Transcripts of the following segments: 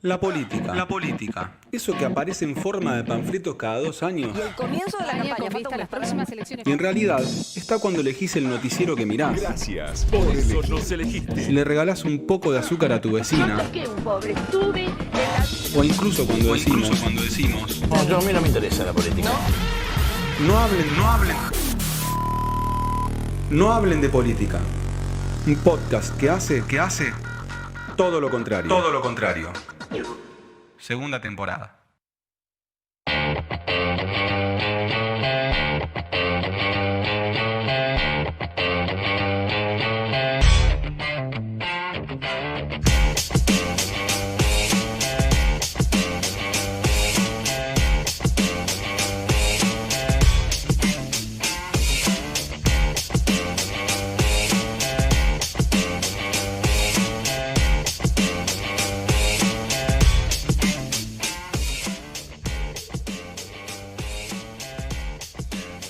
La política. La política. Eso que aparece en forma de panfletos cada 2 años. Y el comienzo de la Campaña campaña con vista a las próximas elecciones. Y en realidad está cuando elegís el noticiero que mirás. Gracias, por eso nos elegiste. Si le regalás un poco de azúcar a tu vecina. O incluso cuando decimos. No, a mí no me interesa la política. No hablen de política. Un podcast que hace todo lo contrario. Todo lo contrario. Segunda temporada.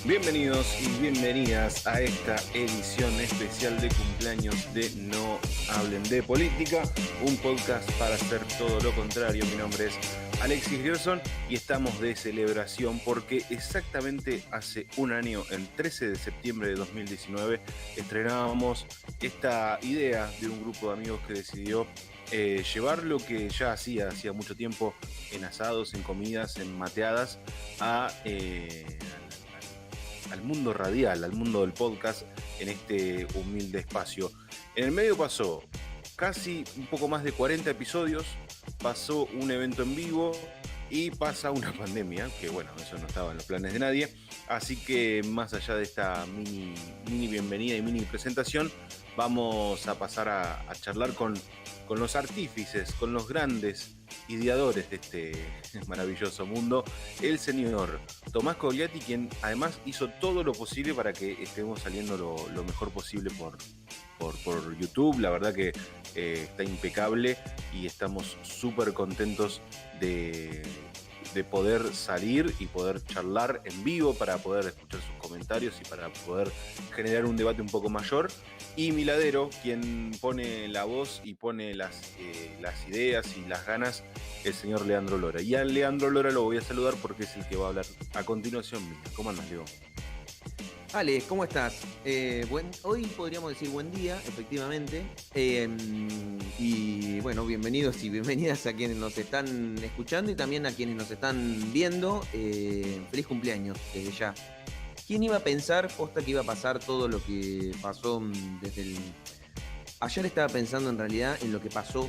Bienvenidos y bienvenidas a esta edición especial de cumpleaños de No Hablen de Política, un podcast para hacer todo lo contrario. Mi nombre es Alexis Grierson y estamos de celebración porque exactamente hace un año, el 13 de septiembre de 2019, estrenábamos esta idea de un grupo de amigos que decidió llevar lo que ya hacía mucho tiempo en asados, en comidas, en mateadas, al mundo radial, al mundo del podcast, en este humilde espacio. En el medio pasó casi un poco más de 40 episodios, pasó un evento en vivo y pasa una pandemia, que bueno, eso no estaba en los planes de nadie, así que más allá de esta mini bienvenida y mini presentación, vamos a pasar a charlar con los artífices, con los grandes ideadores de este maravilloso mundo, el señor Tomás Cogliatti, quien además hizo todo lo posible para que estemos saliendo lo mejor posible por YouTube. La verdad que está impecable y estamos súper contentos de poder salir y poder charlar en vivo, para poder escuchar sus comentarios y para poder generar un debate un poco mayor. Y Miladero, quien pone la voz y pone las ideas y las ganas, el señor Leandro Lora. Y a Leandro Lora lo voy a saludar porque es el que va a hablar a continuación mío. ¿Cómo andas, Leo? Ale, ¿cómo estás? Hoy podríamos decir buen día, efectivamente. Y bueno, bienvenidos y bienvenidas a quienes nos están escuchando y también a quienes nos están viendo. Feliz cumpleaños desde ya. ¿Quién iba a pensar, posta, que iba a pasar todo lo que pasó desde el... Ayer estaba pensando en realidad en lo que pasó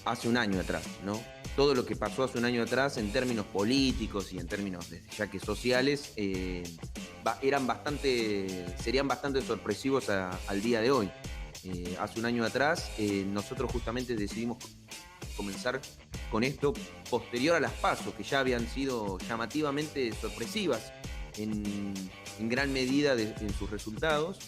hace un año atrás, ¿no? Todo lo que pasó hace un año atrás en términos políticos y en términos desde ya que sociales serían bastante sorpresivos al día de hoy. Hace un año atrás nosotros justamente decidimos comenzar con esto posterior a las PASO, que ya habían sido llamativamente sorpresivas en gran medida en sus resultados.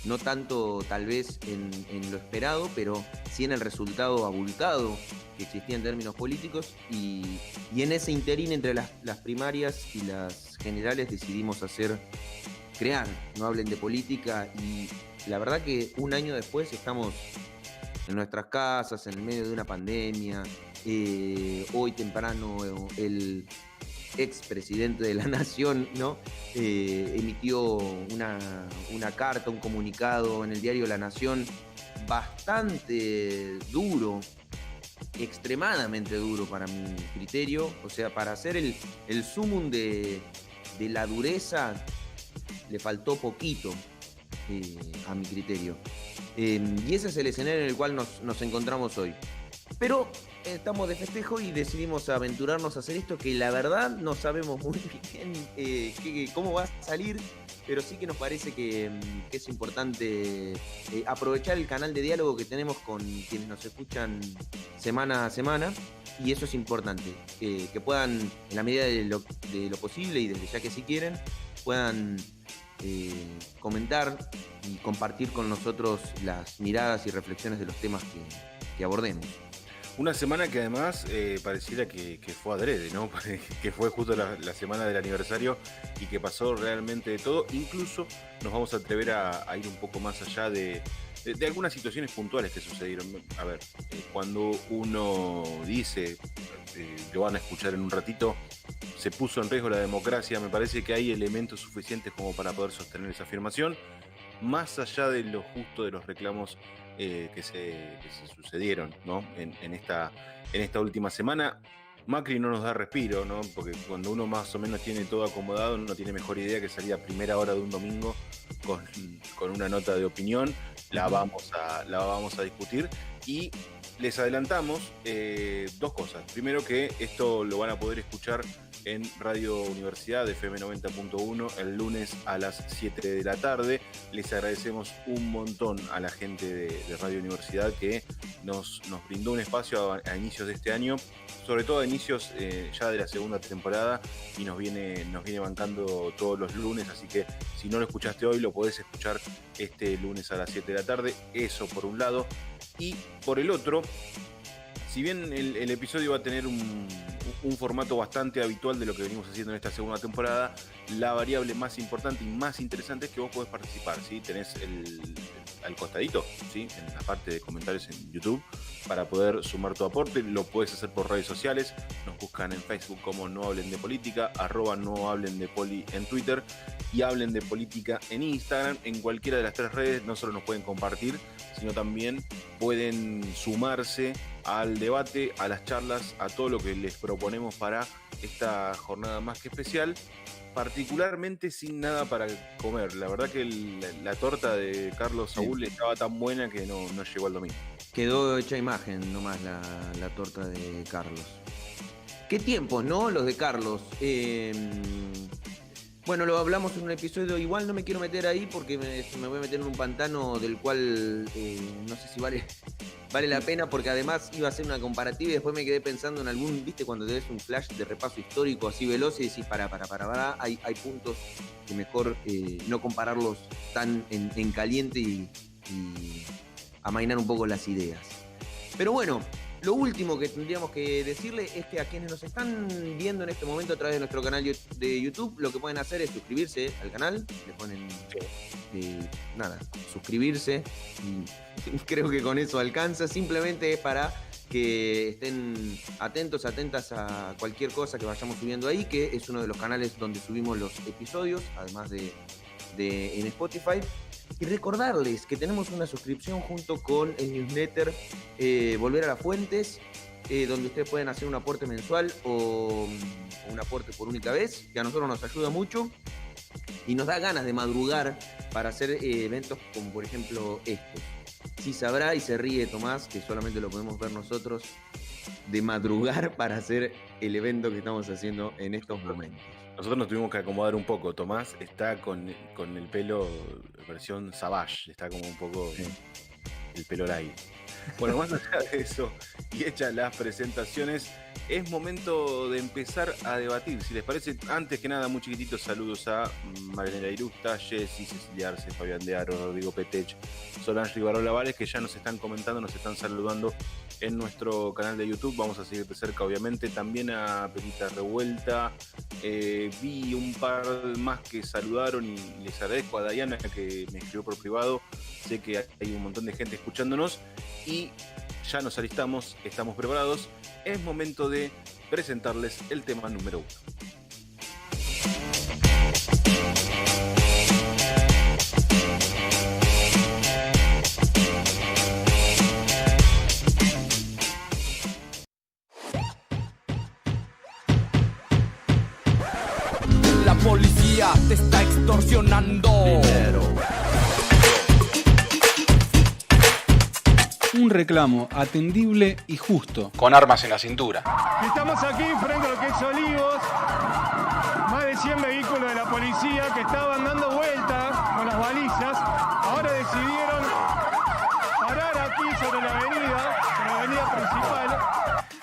No tanto tal vez en lo esperado, pero sí en el resultado abultado que existía en términos políticos, y en ese interín entre las primarias y las generales decidimos crear No Hablen de Política, y la verdad que un año después estamos en nuestras casas, en el medio de una pandemia. Hoy temprano el expresidente de la Nación, ¿no? Emitió una carta, un comunicado en el diario La Nación bastante duro, extremadamente duro para mi criterio. O sea, para hacer el sumum de la dureza le faltó poquito, a mi criterio. Y ese es el escenario en el cual nos encontramos hoy. Pero estamos de festejo y decidimos aventurarnos a hacer esto, que la verdad no sabemos muy bien cómo va a salir, pero sí que nos parece que es importante aprovechar el canal de diálogo que tenemos con quienes nos escuchan semana a semana, y eso es importante, que puedan, en la medida de lo posible y desde ya que si quieren, puedan comentar y compartir con nosotros las miradas y reflexiones de los temas que abordemos. Una semana que además pareciera que fue adrede, ¿no? Que fue justo la semana del aniversario y que pasó realmente de todo. Incluso nos vamos a atrever a ir un poco más allá de de algunas situaciones puntuales que sucedieron. A ver, cuando uno dice, lo van a escuchar en un ratito, se puso en riesgo la democracia, me parece que hay elementos suficientes como para poder sostener esa afirmación, más allá de lo justo de los reclamos que se sucedieron, ¿no? en esta última semana. Macri no nos da respiro, ¿no? Porque cuando uno más o menos tiene todo acomodado, no tiene mejor idea que salir a primera hora de un domingo con una nota de opinión. La vamos a discutir y les adelantamos dos cosas. Primero, que esto lo van a poder escuchar en Radio Universidad de FM 90.1 el lunes a las 7 de la tarde. Les agradecemos un montón a la gente de Radio Universidad que nos brindó un espacio a inicios de este año, sobre todo a inicios ya de la segunda temporada, y nos viene bancando todos los lunes, así que si no lo escuchaste hoy, lo podés escuchar este lunes a las 7 de la tarde. Eso por un lado. Y por el otro, si bien el episodio va a tener un formato bastante habitual de lo que venimos haciendo en esta segunda temporada, la variable más importante y más interesante es que vos podés participar, ¿sí? Tenés al costadito, ¿sí? En la parte de comentarios en YouTube, para poder sumar tu aporte. Lo puedes hacer por redes sociales, nos buscan en Facebook como No Hablen de Política, @nohablendepoli en Twitter y Hablen de Política en Instagram. En cualquiera de las tres redes no solo nos pueden compartir, sino también pueden sumarse al debate, a las charlas, a todo lo que les proponemos para esta jornada más que especial, particularmente sin nada para comer. La verdad que la torta de Carlos Saúl estaba tan buena que no llegó al domingo. Quedó hecha imagen nomás la torta de Carlos. Qué tiempos, ¿no? Los de Carlos. Bueno, lo hablamos en un episodio, igual no me quiero meter ahí porque me voy a meter en un pantano del cual no sé si vale la pena, porque además iba a hacer una comparativa y después me quedé pensando en algún, ¿viste? Cuando te des un flash de repaso histórico así veloz y decís, para, hay puntos que mejor no compararlos tan en caliente y amainar un poco las ideas. Pero bueno, lo último que tendríamos que decirle es que a quienes nos están viendo en este momento a través de nuestro canal de YouTube, lo que pueden hacer es suscribirse al canal, le ponen suscribirse, y creo que con eso alcanza. Simplemente es para que estén atentas a cualquier cosa que vayamos subiendo ahí, que es uno de los canales donde subimos los episodios, además de en Spotify. Y recordarles que tenemos una suscripción junto con el newsletter Volver a las Fuentes, donde ustedes pueden hacer un aporte mensual o un aporte por única vez, que a nosotros nos ayuda mucho y nos da ganas de madrugar para hacer eventos como por ejemplo estos. Sí sabrá y se ríe Tomás, que solamente lo podemos ver nosotros, de madrugar para hacer el evento que estamos haciendo en estos momentos. Nosotros nos tuvimos que acomodar un poco. Tomás está con el pelo versión Savage, está como un poco el pelo al aire. Bueno, más allá de eso y hechas las presentaciones, es momento de empezar a debatir. Si les parece, antes que nada, muy chiquititos saludos a Marianela Irusta, Jessy, Cecilia Arce, Fabián de Aro, Rodrigo Petech, Solange Rivarola Vares, que ya nos están comentando, nos están saludando en nuestro canal de YouTube. Vamos a seguir de cerca, obviamente. También a Perita Revuelta. Vi un par más que saludaron y les agradezco. A Dayana, que me escribió por privado. Sé que hay un montón de gente escuchándonos y ya nos alistamos, estamos preparados. Es momento de presentarles el tema número 1. La policía te está extorsionando. Dinero. Un reclamo atendible y justo, con armas en la cintura. Estamos aquí frente a lo que es Olivos, más de 100 vehículos de la policía que estaban dando vueltas con las balizas. Ahora decidieron parar aquí sobre la avenida principal.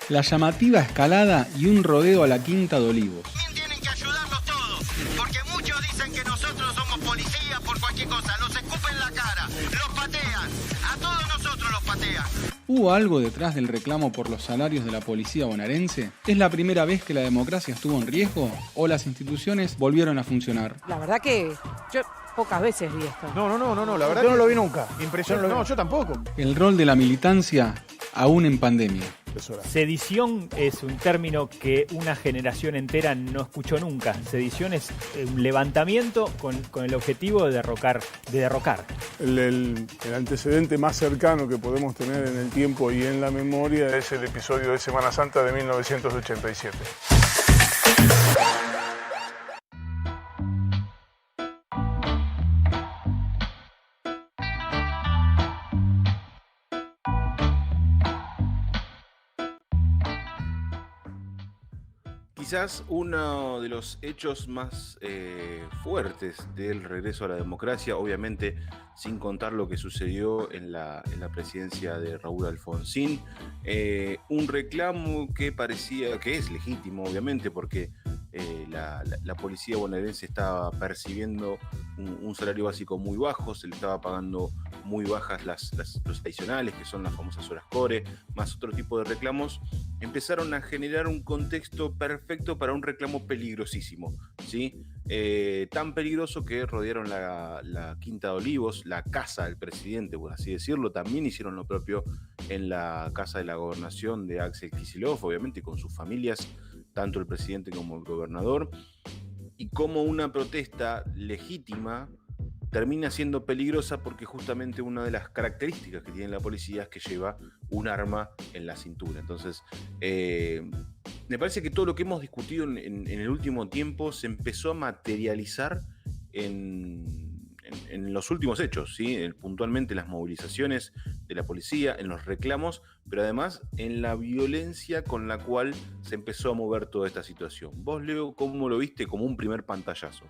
La llamativa escalada y un rodeo a la Quinta de Olivos. Tienen que ayudarnos todos, porque muchos dicen que nosotros somos policías por cualquier cosa, nos escupen la cara, los patean, a todos nosotros los patean. ¿Hubo algo detrás del reclamo por los salarios de la policía bonaerense? ¿Es la primera vez que la democracia estuvo en riesgo o las instituciones volvieron a funcionar? La verdad que yo pocas veces vi esto. No, la verdad Yo no que lo vi nunca. impresionante. No, yo tampoco. El rol de la militancia aún en pandemia. Sedición es un término que una generación entera no escuchó nunca. Sedición es un levantamiento con el objetivo de derrocar. El antecedente más cercano que podemos tener en el tiempo y en la memoria es el episodio de Semana Santa de 1987. Quizás uno de los hechos más fuertes del regreso a la democracia, obviamente sin contar lo que sucedió en la presidencia de Raúl Alfonsín, un reclamo que parecía que es legítimo, obviamente, porque la policía bonaerense estaba percibiendo un salario básico muy bajo, se le estaba pagando muy bajas los adicionales, que son las famosas horas core, más otro tipo de reclamos, empezaron a generar un contexto perfecto para un reclamo peligrosísimo, ¿sí? Tan peligroso que rodearon la Quinta de Olivos, la casa del presidente, por así decirlo. También hicieron lo propio en la casa de la gobernación de Axel Kicillof, obviamente con sus familias, tanto el presidente como el gobernador, y como una protesta legítima termina siendo peligrosa porque justamente una de las características que tiene la policía es que lleva un arma en la cintura. Entonces, me parece que todo lo que hemos discutido en el último tiempo se empezó a materializar en los últimos hechos, ¿sí? Puntualmente las movilizaciones de la policía, en los reclamos, pero además en la violencia con la cual se empezó a mover toda esta situación. Vos, Leo, ¿cómo lo viste como un primer pantallazo?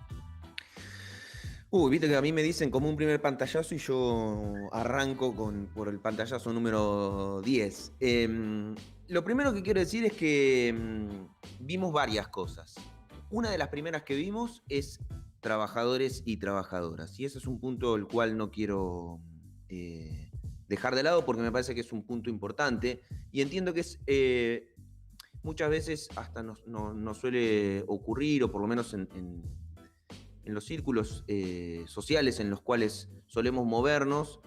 Viste que a mí me dicen como un primer pantallazo y yo arranco por el pantallazo número 10. Lo primero que quiero decir es que vimos varias cosas. Una de las primeras que vimos es trabajadores y trabajadoras. Y ese es un punto el cual no quiero dejar de lado porque me parece que es un punto importante. Y entiendo que es muchas veces hasta nos suele ocurrir, o por lo menos en los círculos sociales en los cuales solemos movernos,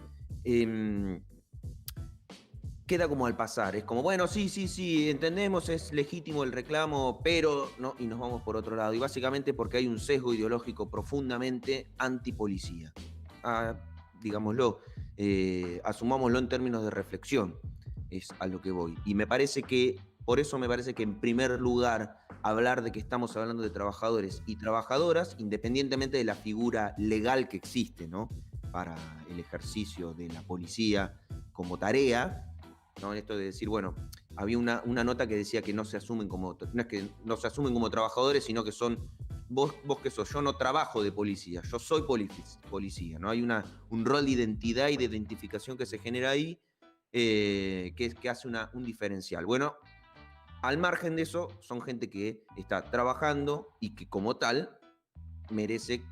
queda como al pasar. Es como, bueno, sí, entendemos, es legítimo el reclamo, pero no, y nos vamos por otro lado. Y básicamente porque hay un sesgo ideológico profundamente antipolicía. Digámoslo, asumámoslo en términos de reflexión, es a lo que voy. Y por eso me parece que en primer lugar hablar de que estamos hablando de trabajadores y trabajadoras, independientemente de la figura legal que existe, ¿no?, para el ejercicio de la policía como tarea, ¿no? Esto de decir, bueno, había una nota que decía que no es que no se asumen como trabajadores, sino que son, vos qué sos, yo no trabajo de policía, yo soy policía, ¿no? Hay un rol de identidad y de identificación que se genera ahí, que hace un diferencial. Bueno, al margen de eso, son gente que está trabajando y que como tal merece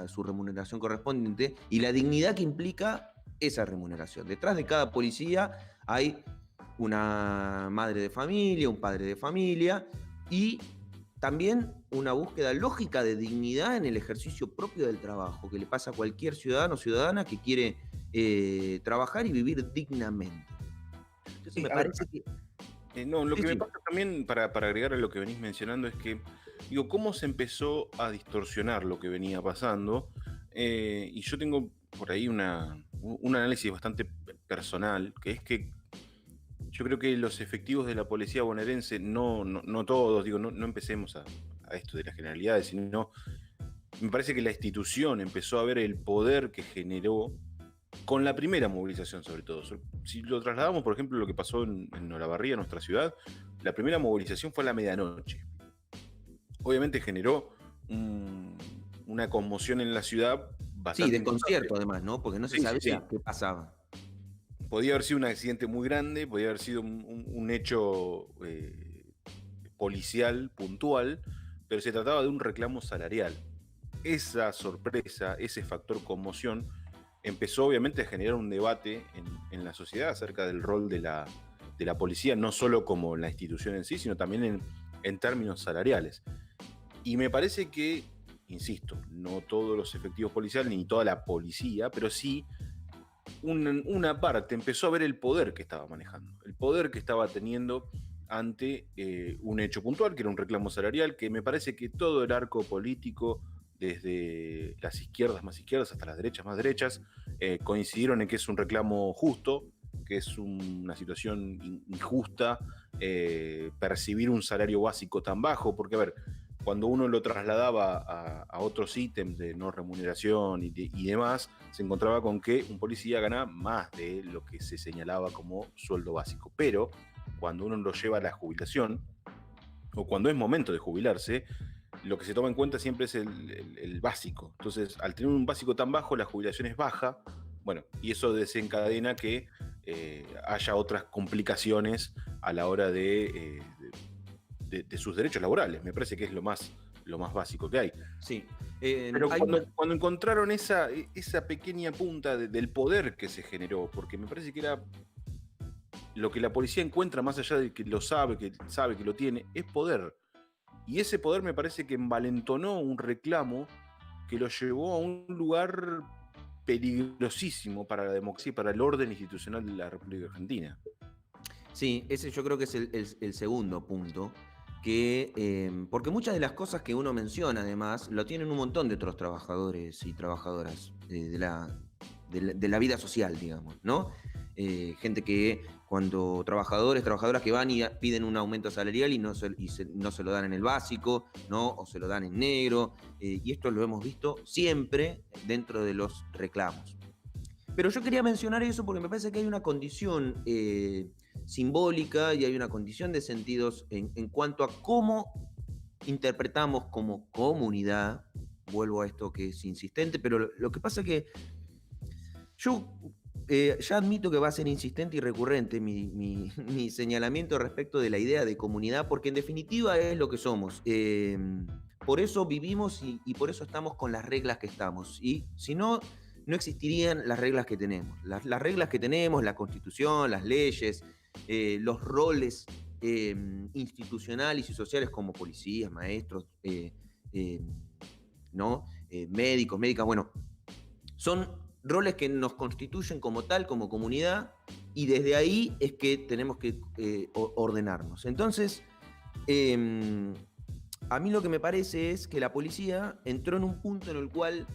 su remuneración correspondiente y la dignidad que implica esa remuneración. Detrás de cada policía hay una madre de familia, un padre de familia y también una búsqueda lógica de dignidad en el ejercicio propio del trabajo, que le pasa a cualquier ciudadano o ciudadana que quiere trabajar y vivir dignamente. Entonces me parece que... Lo que me pasa también, para agregar a lo que venís mencionando, es que, digo, cómo se empezó a distorsionar lo que venía pasando, y yo tengo por ahí un análisis bastante personal, que es que yo creo que los efectivos de la policía bonaerense, no todos, digo, no empecemos a esto de las generalidades, sino me parece que la institución empezó a ver el poder que generó con la primera movilización, sobre todo. Si lo trasladamos, por ejemplo, lo que pasó en Olavarría, nuestra ciudad, la primera movilización fue a la medianoche. Obviamente generó una conmoción en la ciudad bastante... Sí, de concierto además, ¿no? Porque no se sabía qué pasaba. Podía haber sido un accidente muy grande, podía haber sido un hecho policial puntual, pero se trataba de un reclamo salarial. Esa sorpresa, ese factor conmoción, empezó obviamente a generar un debate en la sociedad acerca del rol de la policía, no solo como la institución en sí, sino también en términos salariales. Y me parece que, insisto, no todos los efectivos policiales ni toda la policía, pero sí una parte empezó a ver el poder que estaba manejando, el poder que estaba teniendo ante un hecho puntual, que era un reclamo salarial, que me parece que todo el arco político, desde las izquierdas más izquierdas hasta las derechas más derechas, coincidieron en que es un reclamo justo, que es una situación injusta percibir un salario básico tan bajo, porque a ver, cuando uno lo trasladaba a otros ítems de no remuneración y demás, se encontraba con que un policía gana más de lo que se señalaba como sueldo básico. Pero cuando uno lo lleva a la jubilación, o cuando es momento de jubilarse, lo que se toma en cuenta siempre es el básico. Entonces, al tener un básico tan bajo, la jubilación es baja, bueno, y eso desencadena que haya otras complicaciones a la hora de sus derechos laborales. Me parece que es lo más básico que hay. Sí. Pero cuando encontraron esa pequeña punta del poder que se generó, porque me parece que era lo que la policía encuentra, más allá de que lo sabe que lo tiene, es poder. Y ese poder me parece que envalentonó un reclamo que lo llevó a un lugar peligrosísimo para la democracia y para el orden institucional de la República Argentina. Sí, ese yo creo que es el segundo punto, porque muchas de las cosas que uno menciona, además, lo tienen un montón de otros trabajadores y trabajadoras de la vida social, digamos, ¿no? Gente que cuando trabajadoras que van y piden un aumento salarial y no se lo dan en el básico, ¿no? O se lo dan en negro, y esto lo hemos visto siempre dentro de los reclamos. Pero yo quería mencionar eso porque me parece que hay una condición simbólica y hay una condición de sentidos en cuanto a cómo interpretamos como comunidad. Vuelvo a esto que es insistente, pero lo que pasa es que yo ya admito que va a ser insistente y recurrente mi señalamiento respecto de la idea de comunidad, porque en definitiva es lo que somos. Por eso vivimos y por eso estamos con las reglas que estamos. Y si no, no existirían las reglas que tenemos. Las reglas que tenemos, la Constitución, las leyes, los roles institucionales y sociales como policías, maestros, ¿no? Médicos, médicas, bueno, son roles que nos constituyen como tal, como comunidad, y desde ahí es que tenemos que ordenarnos. Entonces, a mí lo que me parece es que la policía entró en un punto en el cual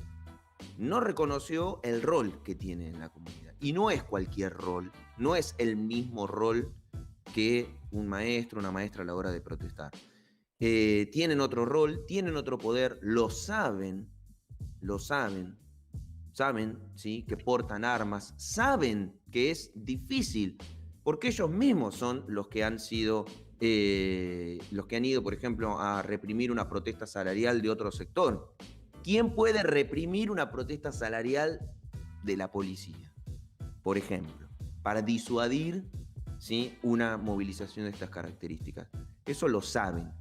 no reconoció el rol que tiene en la comunidad. Y no es cualquier rol, no es el mismo rol que un maestro, una maestra a la hora de protestar. Tienen otro rol, tienen otro poder, lo saben, ¿sí? Que portan armas, saben que es difícil, porque ellos mismos son los que han sido, los que han ido, por ejemplo, a reprimir una protesta salarial de otro sector. ¿Quién puede reprimir una protesta salarial de la policía, por ejemplo, para disuadir, ¿sí? Una movilización de estas características? Eso lo saben.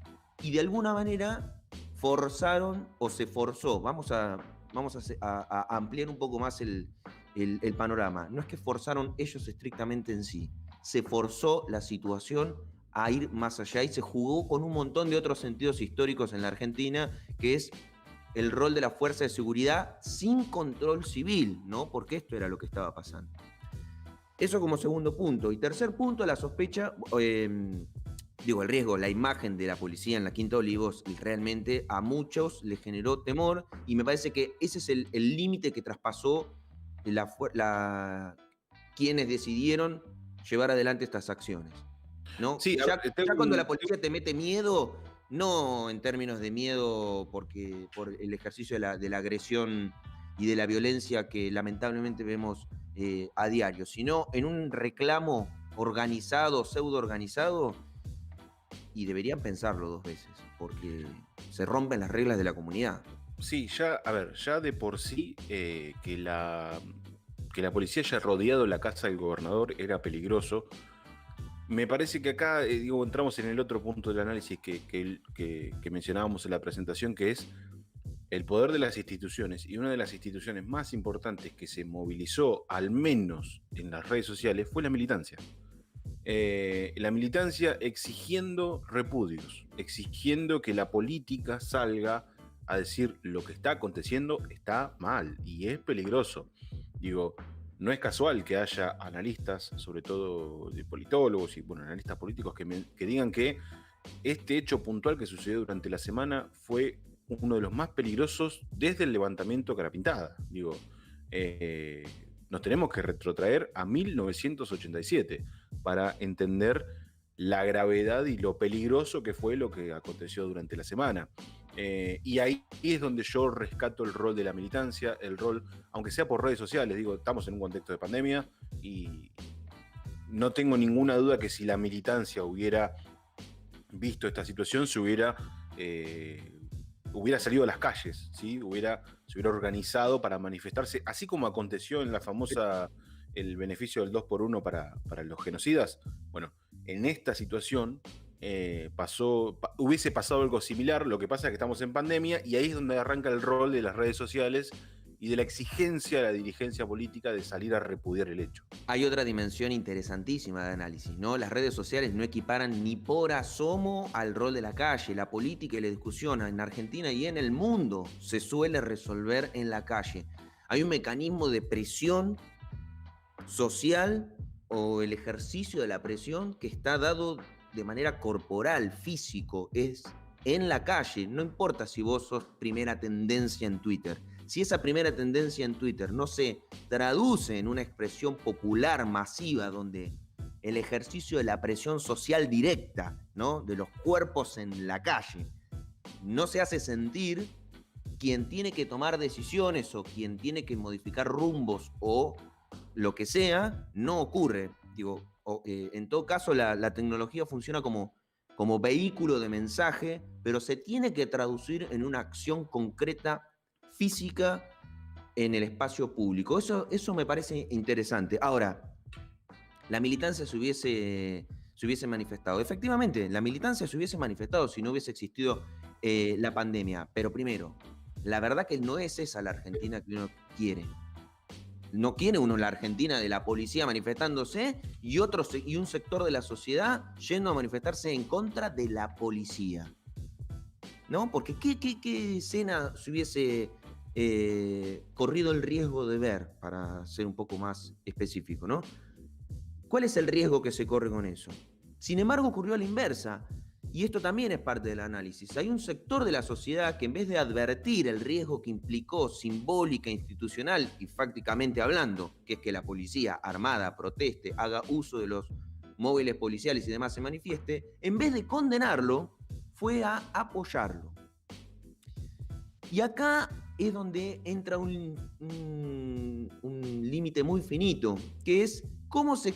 Y de alguna manera forzaron o se forzó. Vamos a ampliar un poco más el panorama. No es que forzaron ellos estrictamente en sí. Se forzó la situación a ir más allá y se jugó con un montón de otros sentidos históricos en la Argentina, que es el rol de la fuerza de seguridad sin control civil, ¿no? Porque esto era lo que estaba pasando. Eso como segundo punto. Y tercer punto, la sospecha, el riesgo, la imagen de la policía en la Quinta de Olivos realmente a muchos les generó temor, y me parece que ese es el límite que traspasó quienes decidieron llevar adelante estas acciones, ¿no? Sí, ya cuando la policía te mete miedo, no en términos de miedo por el ejercicio de la agresión y de la violencia que lamentablemente vemos a diario, sino en un reclamo organizado, pseudo organizado. Y deberían pensarlo dos veces, porque se rompen las reglas de la comunidad. Sí, ya de por sí que la policía haya rodeado la casa del gobernador era peligroso. Me parece que acá, entramos en el otro punto del análisis que mencionábamos en la presentación, que es el poder de las instituciones, y una de las instituciones más importantes que se movilizó, al menos en las redes sociales, fue la militancia. La militancia exigiendo repudios, exigiendo que la política salga a decir lo que está aconteciendo está mal y es peligroso. Digo, no es casual que haya analistas, sobre todo de politólogos y analistas políticos, que digan que este hecho puntual que sucedió durante la semana fue uno de los más peligrosos desde el levantamiento Cara Pintada. Digo, nos tenemos que retrotraer a 1987 para entender la gravedad y lo peligroso que fue lo que aconteció durante la semana. Y ahí es donde yo rescato el rol de la militancia, el rol, aunque sea por redes sociales, digo, estamos en un contexto de pandemia y no tengo ninguna duda que si la militancia hubiera visto esta situación, se hubiera salido a las calles, ¿sí? Se hubiera organizado para manifestarse, así como aconteció en la famosa el beneficio del 2x1 para los genocidas. Bueno, en esta situación hubiese pasado algo similar. Lo que pasa es que estamos en pandemia y ahí es donde arranca el rol de las redes sociales y de la exigencia de la dirigencia política de salir a repudiar el hecho. Hay otra dimensión interesantísima de análisis, ¿no? Las redes sociales no equiparan ni por asomo al rol de la calle. La política y la discusión en Argentina y en el mundo se suele resolver en la calle. Hay un mecanismo de presión social o el ejercicio de la presión que está dado de manera corporal, físico, es en la calle. No importa si vos sos primera tendencia en Twitter. Si esa primera tendencia en Twitter no se traduce en una expresión popular masiva donde el ejercicio de la presión social directa, ¿no?, de los cuerpos en la calle, no se hace sentir, quien tiene que tomar decisiones o quien tiene que modificar rumbos o lo que sea, no ocurre. Digo, en todo caso la tecnología funciona como vehículo de mensaje, pero se tiene que traducir en una acción concreta física en el espacio público. Eso me parece interesante. Ahora, la militancia se hubiese manifestado. Efectivamente, la militancia se hubiese manifestado si no hubiese existido la pandemia. Pero primero, la verdad que no es esa la Argentina que uno quiere. No quiere uno la Argentina de la policía manifestándose y un sector de la sociedad yendo a manifestarse en contra de la policía, ¿no? Porque ¿qué escena se hubiese corrido el riesgo de ver, para ser un poco más específico, ¿no? ¿Cuál es el riesgo que se corre con eso? Sin embargo, ocurrió a la inversa. Y esto también es parte del análisis. Hay un sector de la sociedad que, en vez de advertir el riesgo que implicó simbólica, institucional y fácticamente hablando, que es que la policía armada proteste, haga uso de los móviles policiales y demás, se manifieste, en vez de condenarlo, fue a apoyarlo. Y acá es donde entra un límite muy finito, que es cómo se...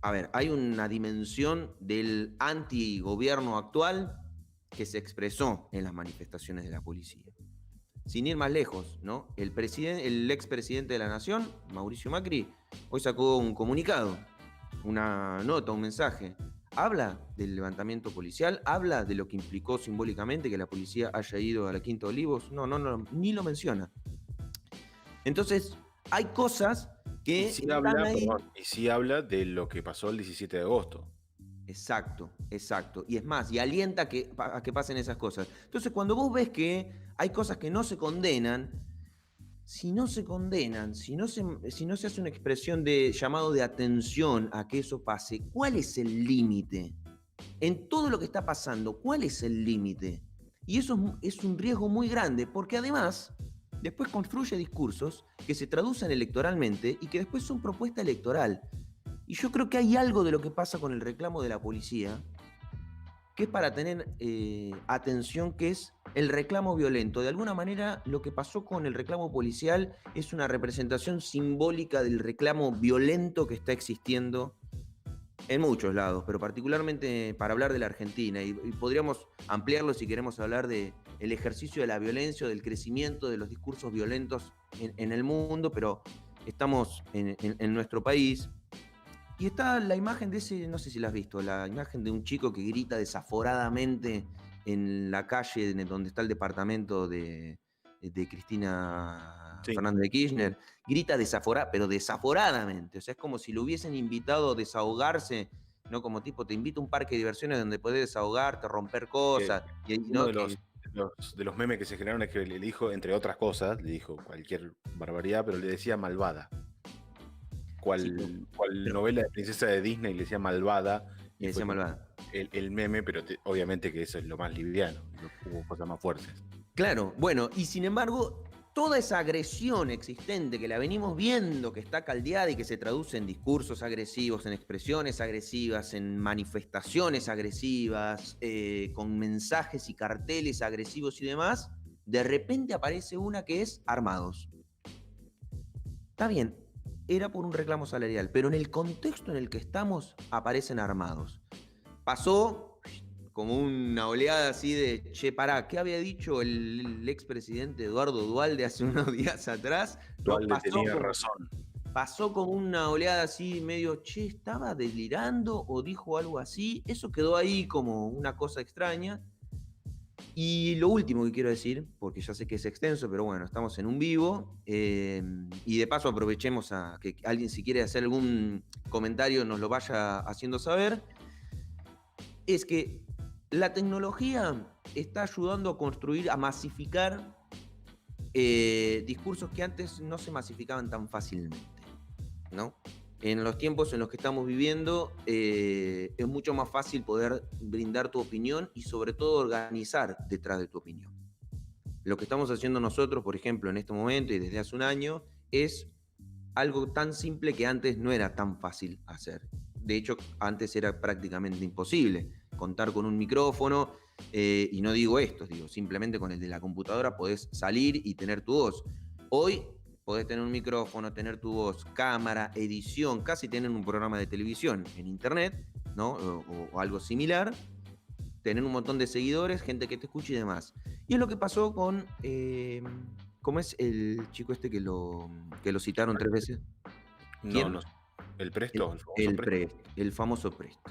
A ver, hay una dimensión del antigobierno actual que se expresó en las manifestaciones de la policía. Sin ir más lejos, ¿no? El expresidente de la Nación, Mauricio Macri, hoy sacó un comunicado, una nota, un mensaje. Habla del levantamiento policial, habla de lo que implicó simbólicamente que la policía haya ido a la Quinta Olivos. No, ni lo menciona. Entonces, hay cosas que sí habla de lo que pasó el 17 de agosto. Exacto. Y es más, y alienta a que pasen esas cosas. Entonces, cuando vos ves que hay cosas que no se condenan, si no se hace una expresión de llamado de atención a que eso pase, ¿cuál es el límite? En todo lo que está pasando, ¿cuál es el límite? Y eso es un riesgo muy grande, porque además después construye discursos que se traducen electoralmente y que después son propuesta electoral. Y yo creo que hay algo de lo que pasa con el reclamo de la policía que es para tener atención, que es el reclamo violento. De alguna manera, lo que pasó con el reclamo policial es una representación simbólica del reclamo violento que está existiendo en muchos lados, pero particularmente para hablar de la Argentina, y podríamos ampliarlo si queremos hablar de el ejercicio de la violencia, del crecimiento de los discursos violentos en el mundo, pero estamos en nuestro país. Y está la imagen de ese, no sé si la has visto, la imagen de un chico que grita desaforadamente en la calle donde está el departamento de de Cristina Sí. Fernández de Kirchner, grita pero desaforadamente. O sea, es como si lo hubiesen invitado a desahogarse, ¿no? Como tipo, te invito a un parque de diversiones donde podés desahogarte, romper cosas. Y, Uno ¿no? de los memes que se generaron es que le dijo, entre otras cosas, le dijo cualquier barbaridad, pero le decía malvada. Cual novela de princesa de Disney le decía malvada. Le decía malvada. El meme, pero obviamente que eso es lo más liviano, hubo cosas más fuertes. Claro, bueno, y sin embargo, toda esa agresión existente que la venimos viendo, que está caldeada y que se traduce en discursos agresivos, en expresiones agresivas, en manifestaciones agresivas, con mensajes y carteles agresivos y demás, de repente aparece una que es armados. Está bien, era por un reclamo salarial, pero en el contexto en el que estamos aparecen armados. Pasó como una oleada así de, che, pará, ¿qué había dicho el expresidente Eduardo Duhalde hace unos días atrás? Duhalde tenía razón. Pasó como una oleada así medio, che, ¿estaba delirando o dijo algo así? Eso quedó ahí como una cosa extraña. Y lo último que quiero decir, porque ya sé que es extenso, pero bueno, estamos en un vivo, y de paso aprovechemos a que alguien, si quiere hacer algún comentario, nos lo vaya haciendo saber, es que la tecnología está ayudando a construir, a masificar discursos que antes no se masificaban tan fácilmente, ¿no? En los tiempos en los que estamos viviendo es mucho más fácil poder brindar tu opinión y sobre todo organizar detrás de tu opinión. Lo que estamos haciendo nosotros, por ejemplo, en este momento y desde hace un año, es algo tan simple que antes no era tan fácil hacer. De hecho, antes era prácticamente imposible contar con un micrófono, y no digo esto, digo, simplemente con el de la computadora podés salir y tener tu voz. Hoy podés tener un micrófono, tener tu voz, cámara, edición, casi tener un programa de televisión en internet, ¿no? O algo similar, tener un montón de seguidores, gente que te escuche y demás. Y es lo que pasó con, ¿cómo es el chico este que lo citaron 3 veces? ¿Quién? No, el Presto. El famoso Presto.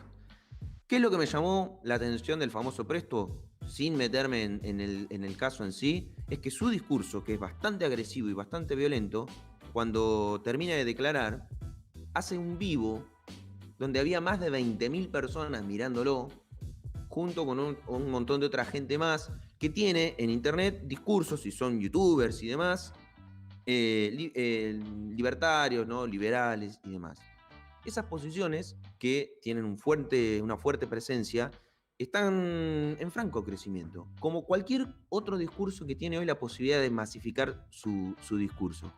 ¿Qué es lo que me llamó la atención del famoso Presto, sin meterme en el caso en sí? Es que su discurso, que es bastante agresivo y bastante violento, cuando termina de declarar, hace un vivo donde había más de 20.000 personas mirándolo, junto con un montón de otra gente más, que tiene en internet discursos, y son youtubers y demás, libertarios, ¿no? Liberales y demás. Esas posiciones que tienen una fuerte presencia están en franco crecimiento, como cualquier otro discurso que tiene hoy la posibilidad de masificar su discurso.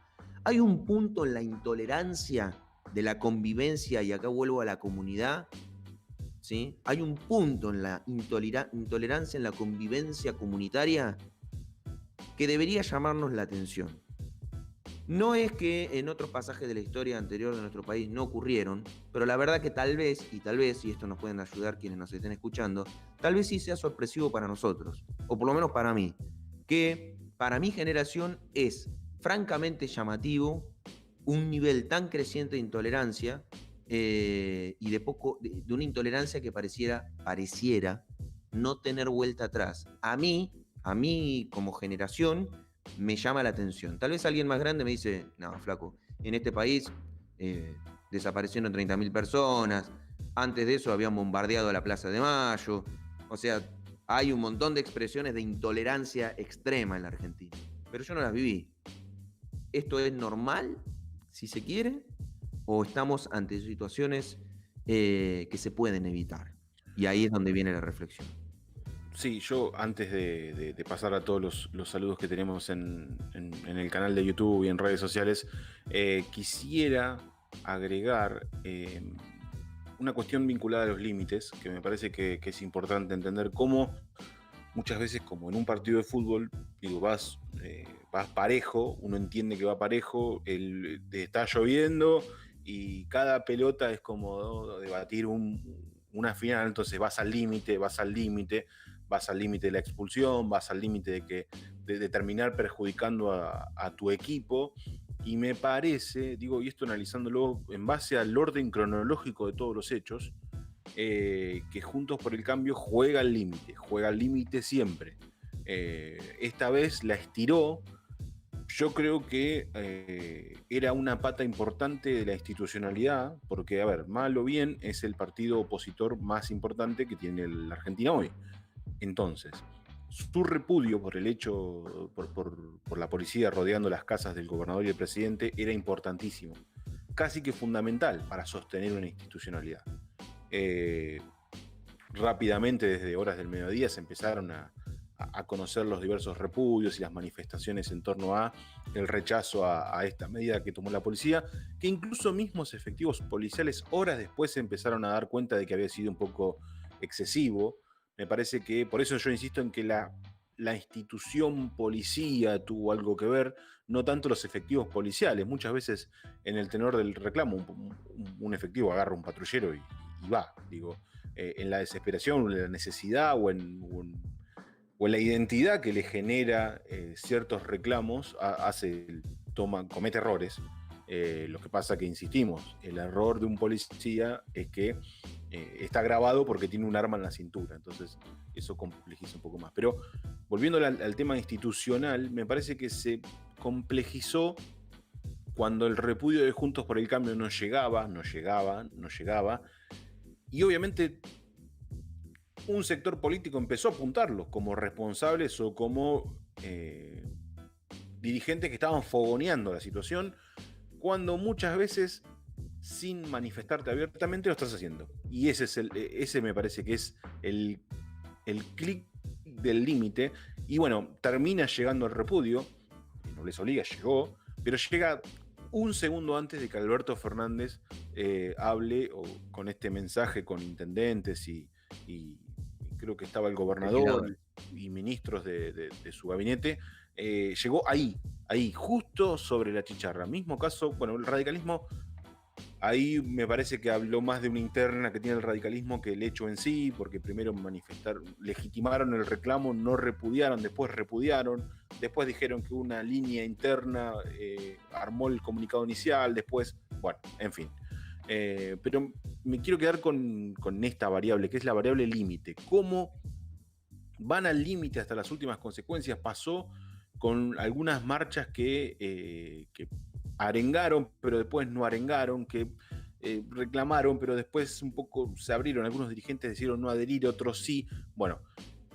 Hay un punto en la intolerancia de la convivencia, y acá vuelvo a la comunidad, ¿sí? Hay un punto en la intolerancia en la convivencia comunitaria que debería llamarnos la atención. No es que en otros pasajes de la historia anterior de nuestro país no ocurrieron, pero la verdad que tal vez, y esto nos pueden ayudar quienes nos estén escuchando, tal vez sí sea sorpresivo para nosotros, o por lo menos para mí, que para mi generación es francamente llamativo un nivel tan creciente de intolerancia, y de una intolerancia que pareciera no tener vuelta atrás. A mí como generación, me llama la atención. Tal vez alguien más grande me dice, no, flaco, en este país desaparecieron 30.000 personas, antes de eso habían bombardeado la Plaza de Mayo, o sea, hay un montón de expresiones de intolerancia extrema en la Argentina, pero yo no las viví. ¿Esto es normal, si se quiere, o estamos ante situaciones que se pueden evitar? Y ahí es donde viene la reflexión. Sí, yo antes de pasar a todos los saludos que tenemos en el canal de YouTube y en redes sociales, quisiera agregar una cuestión vinculada a los límites, que me parece que es importante entender cómo muchas veces, como en un partido de fútbol, digo, vas parejo, uno entiende que va parejo, está lloviendo y cada pelota es como debatir una final, entonces vas al límite de la expulsión, vas al límite de terminar perjudicando a tu equipo, y me parece, digo, y esto analizándolo en base al orden cronológico de todos los hechos, que Juntos por el Cambio juega al límite siempre. Esta vez la estiró yo creo que era una pata importante de la institucionalidad, porque, a ver, mal o bien, es el partido opositor más importante que tiene la Argentina hoy. Entonces, su repudio por el hecho, por la policía rodeando las casas del gobernador y el presidente, era importantísimo, casi que fundamental para sostener una institucionalidad. Rápidamente, desde horas del mediodía, se empezaron a conocer los diversos repudios y las manifestaciones en torno a el rechazo a esta medida que tomó la policía, que incluso mismos efectivos policiales horas después se empezaron a dar cuenta de que había sido un poco excesivo. Me parece que, por eso yo insisto en que la institución policía tuvo algo que ver, no tanto los efectivos policiales. Muchas veces en el tenor del reclamo un efectivo agarra un patrullero y va, digo, en la desesperación, o en la necesidad o en la identidad que le genera ciertos reclamos, comete errores. Lo que pasa que, insistimos, el error de un policía es que está grabado porque tiene un arma en la cintura, entonces eso complejiza un poco más. Pero volviendo al tema institucional, me parece que se complejizó cuando el repudio de Juntos por el Cambio no llegaba, y obviamente un sector político empezó a apuntarlos como responsables o como dirigentes que estaban fogoneando la situación, cuando muchas veces, sin manifestarte abiertamente, lo estás haciendo. Y ese me parece que es el clic del límite. Y bueno, termina llegando el repudio, no les obliga, llegó, pero llega un segundo antes de que Alberto Fernández hable con este mensaje con intendentes y creo que estaba el gobernador y ministros de su gabinete. Llegó ahí, justo sobre la chicharra. Mismo caso, bueno, el radicalismo, ahí me parece que habló más de una interna que tiene el radicalismo que el hecho en sí, porque primero legitimaron el reclamo, no repudiaron, después repudiaron, después dijeron que una línea interna armó el comunicado inicial, después, bueno, en fin. Pero me quiero quedar con esta variable, que es la variable límite. ¿Cómo van al límite hasta las últimas consecuencias? Pasó con algunas marchas que arengaron, pero después no arengaron, que reclamaron, pero después un poco se abrieron. Algunos dirigentes decidieron no adherir, otros sí. Bueno,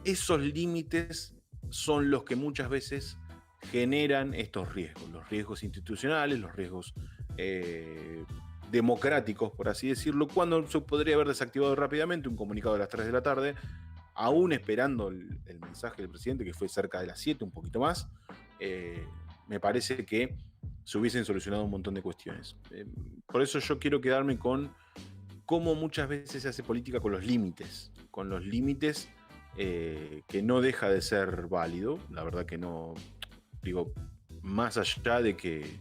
esos límites son los que muchas veces generan estos riesgos. Los riesgos institucionales, los riesgos democráticos, por así decirlo, cuando se podría haber desactivado rápidamente un comunicado a las 3 de la tarde, aún esperando el mensaje del presidente, que fue cerca de las 7, un poquito más. Me parece que se hubiesen solucionado un montón de cuestiones. Por eso yo quiero quedarme con cómo muchas veces se hace política con los límites, que no deja de ser válido. La verdad que no, digo, más allá de que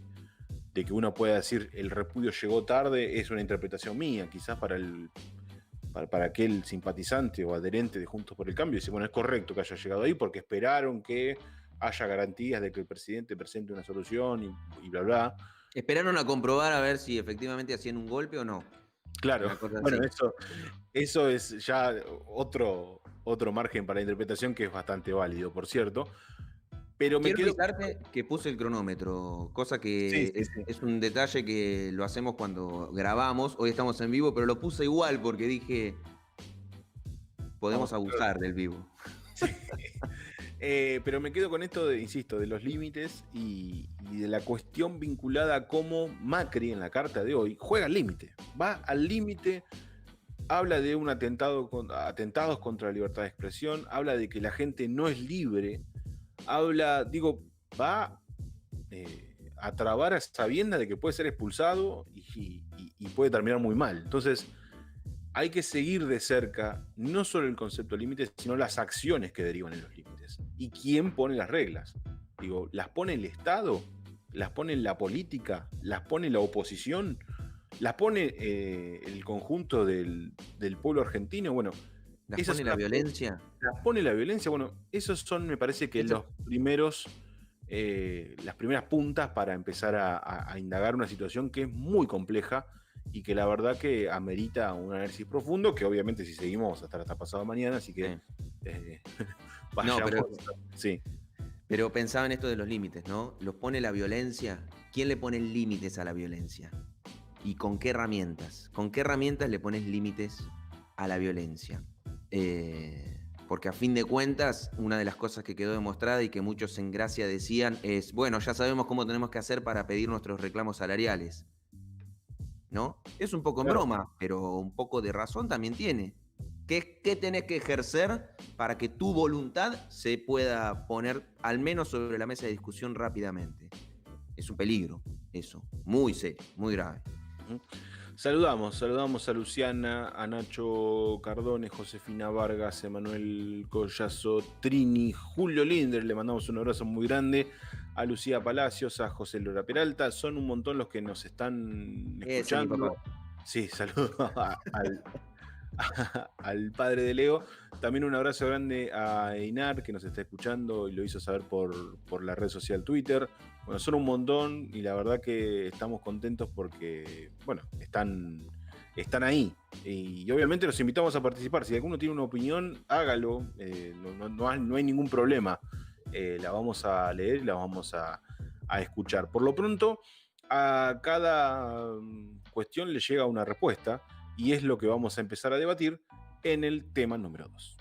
uno pueda decir el repudio llegó tarde, es una interpretación mía, quizás para aquel simpatizante o adherente de Juntos por el Cambio, dice, bueno, es correcto que haya llegado ahí porque esperaron que haya garantías de que el presidente presente una solución y bla, bla. Esperaron a comprobar a ver si efectivamente hacían un golpe o no. Claro, bueno, eso es ya otro margen para la interpretación que es bastante válido, por cierto. Pero quiero avisarte que puse el cronómetro, cosa que es un detalle que lo hacemos cuando grabamos. Hoy estamos en vivo, pero lo puse igual porque dije, podemos abusar del vivo. Sí. Pero me quedo con esto, insisto, de los límites y de la cuestión vinculada a cómo Macri en la carta de hoy juega al límite. Va al límite, habla de un atentados contra la libertad de expresión, habla de que la gente no es libre, va a trabar a sabiendas de que puede ser expulsado y puede terminar muy mal. Entonces, hay que seguir de cerca no solo el concepto de límites, sino las acciones que derivan en los límites. ¿Y quién pone las reglas? ¿Las pone el Estado? ¿Las pone la política? ¿Las pone la oposición? ¿Las pone el conjunto del pueblo argentino? Bueno, ¿las pone la violencia? ¿Las pone la violencia? Bueno, esos son, me parece que las primeras puntas para empezar a indagar una situación que es muy compleja y que la verdad que amerita un análisis profundo, que obviamente si seguimos hasta pasado mañana, así que vayamos. No, pero, sí. Pero pensaba en esto de los límites, ¿no? ¿Los pone la violencia? ¿Quién le pone límites a la violencia? ¿Y con qué herramientas? ¿Con qué herramientas le pones límites a la violencia? Porque a fin de cuentas, una de las cosas que quedó demostrada y que muchos en Gracia decían es, bueno, ya sabemos cómo tenemos que hacer para pedir nuestros reclamos salariales, ¿no? Es un poco en broma, pero un poco de razón también tiene. ¿Qué tenés que ejercer para que tu voluntad se pueda poner al menos sobre la mesa de discusión rápidamente? Es un peligro, eso, muy serio, muy grave. Saludamos a Luciana, a Nacho Cardone, Josefina Vargas, Emanuel Collazo, Trini, Julio Linder, le mandamos un abrazo muy grande, a Lucía Palacios, a José Lora Peralta, son un montón los que nos están escuchando. Sí, saludos al padre de Leo. También un abrazo grande a Einar, que nos está escuchando y lo hizo saber por la red social Twitter. Bueno, son un montón y la verdad que estamos contentos porque, bueno, están ahí. Y obviamente los invitamos a participar. Si alguno tiene una opinión, hágalo. No hay ningún problema. La vamos a leer y la vamos a escuchar. Por lo pronto, a cada cuestión le llega una respuesta. Y es lo que vamos a empezar a debatir en el tema número 2.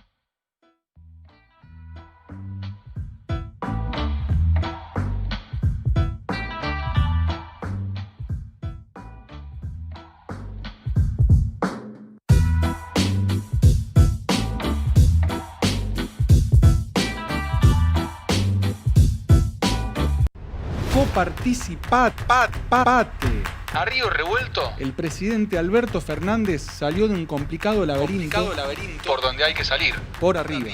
Coparticipate. A río revuelto, El presidente Alberto Fernández salió de un complicado laberinto por donde hay que salir. por arriba.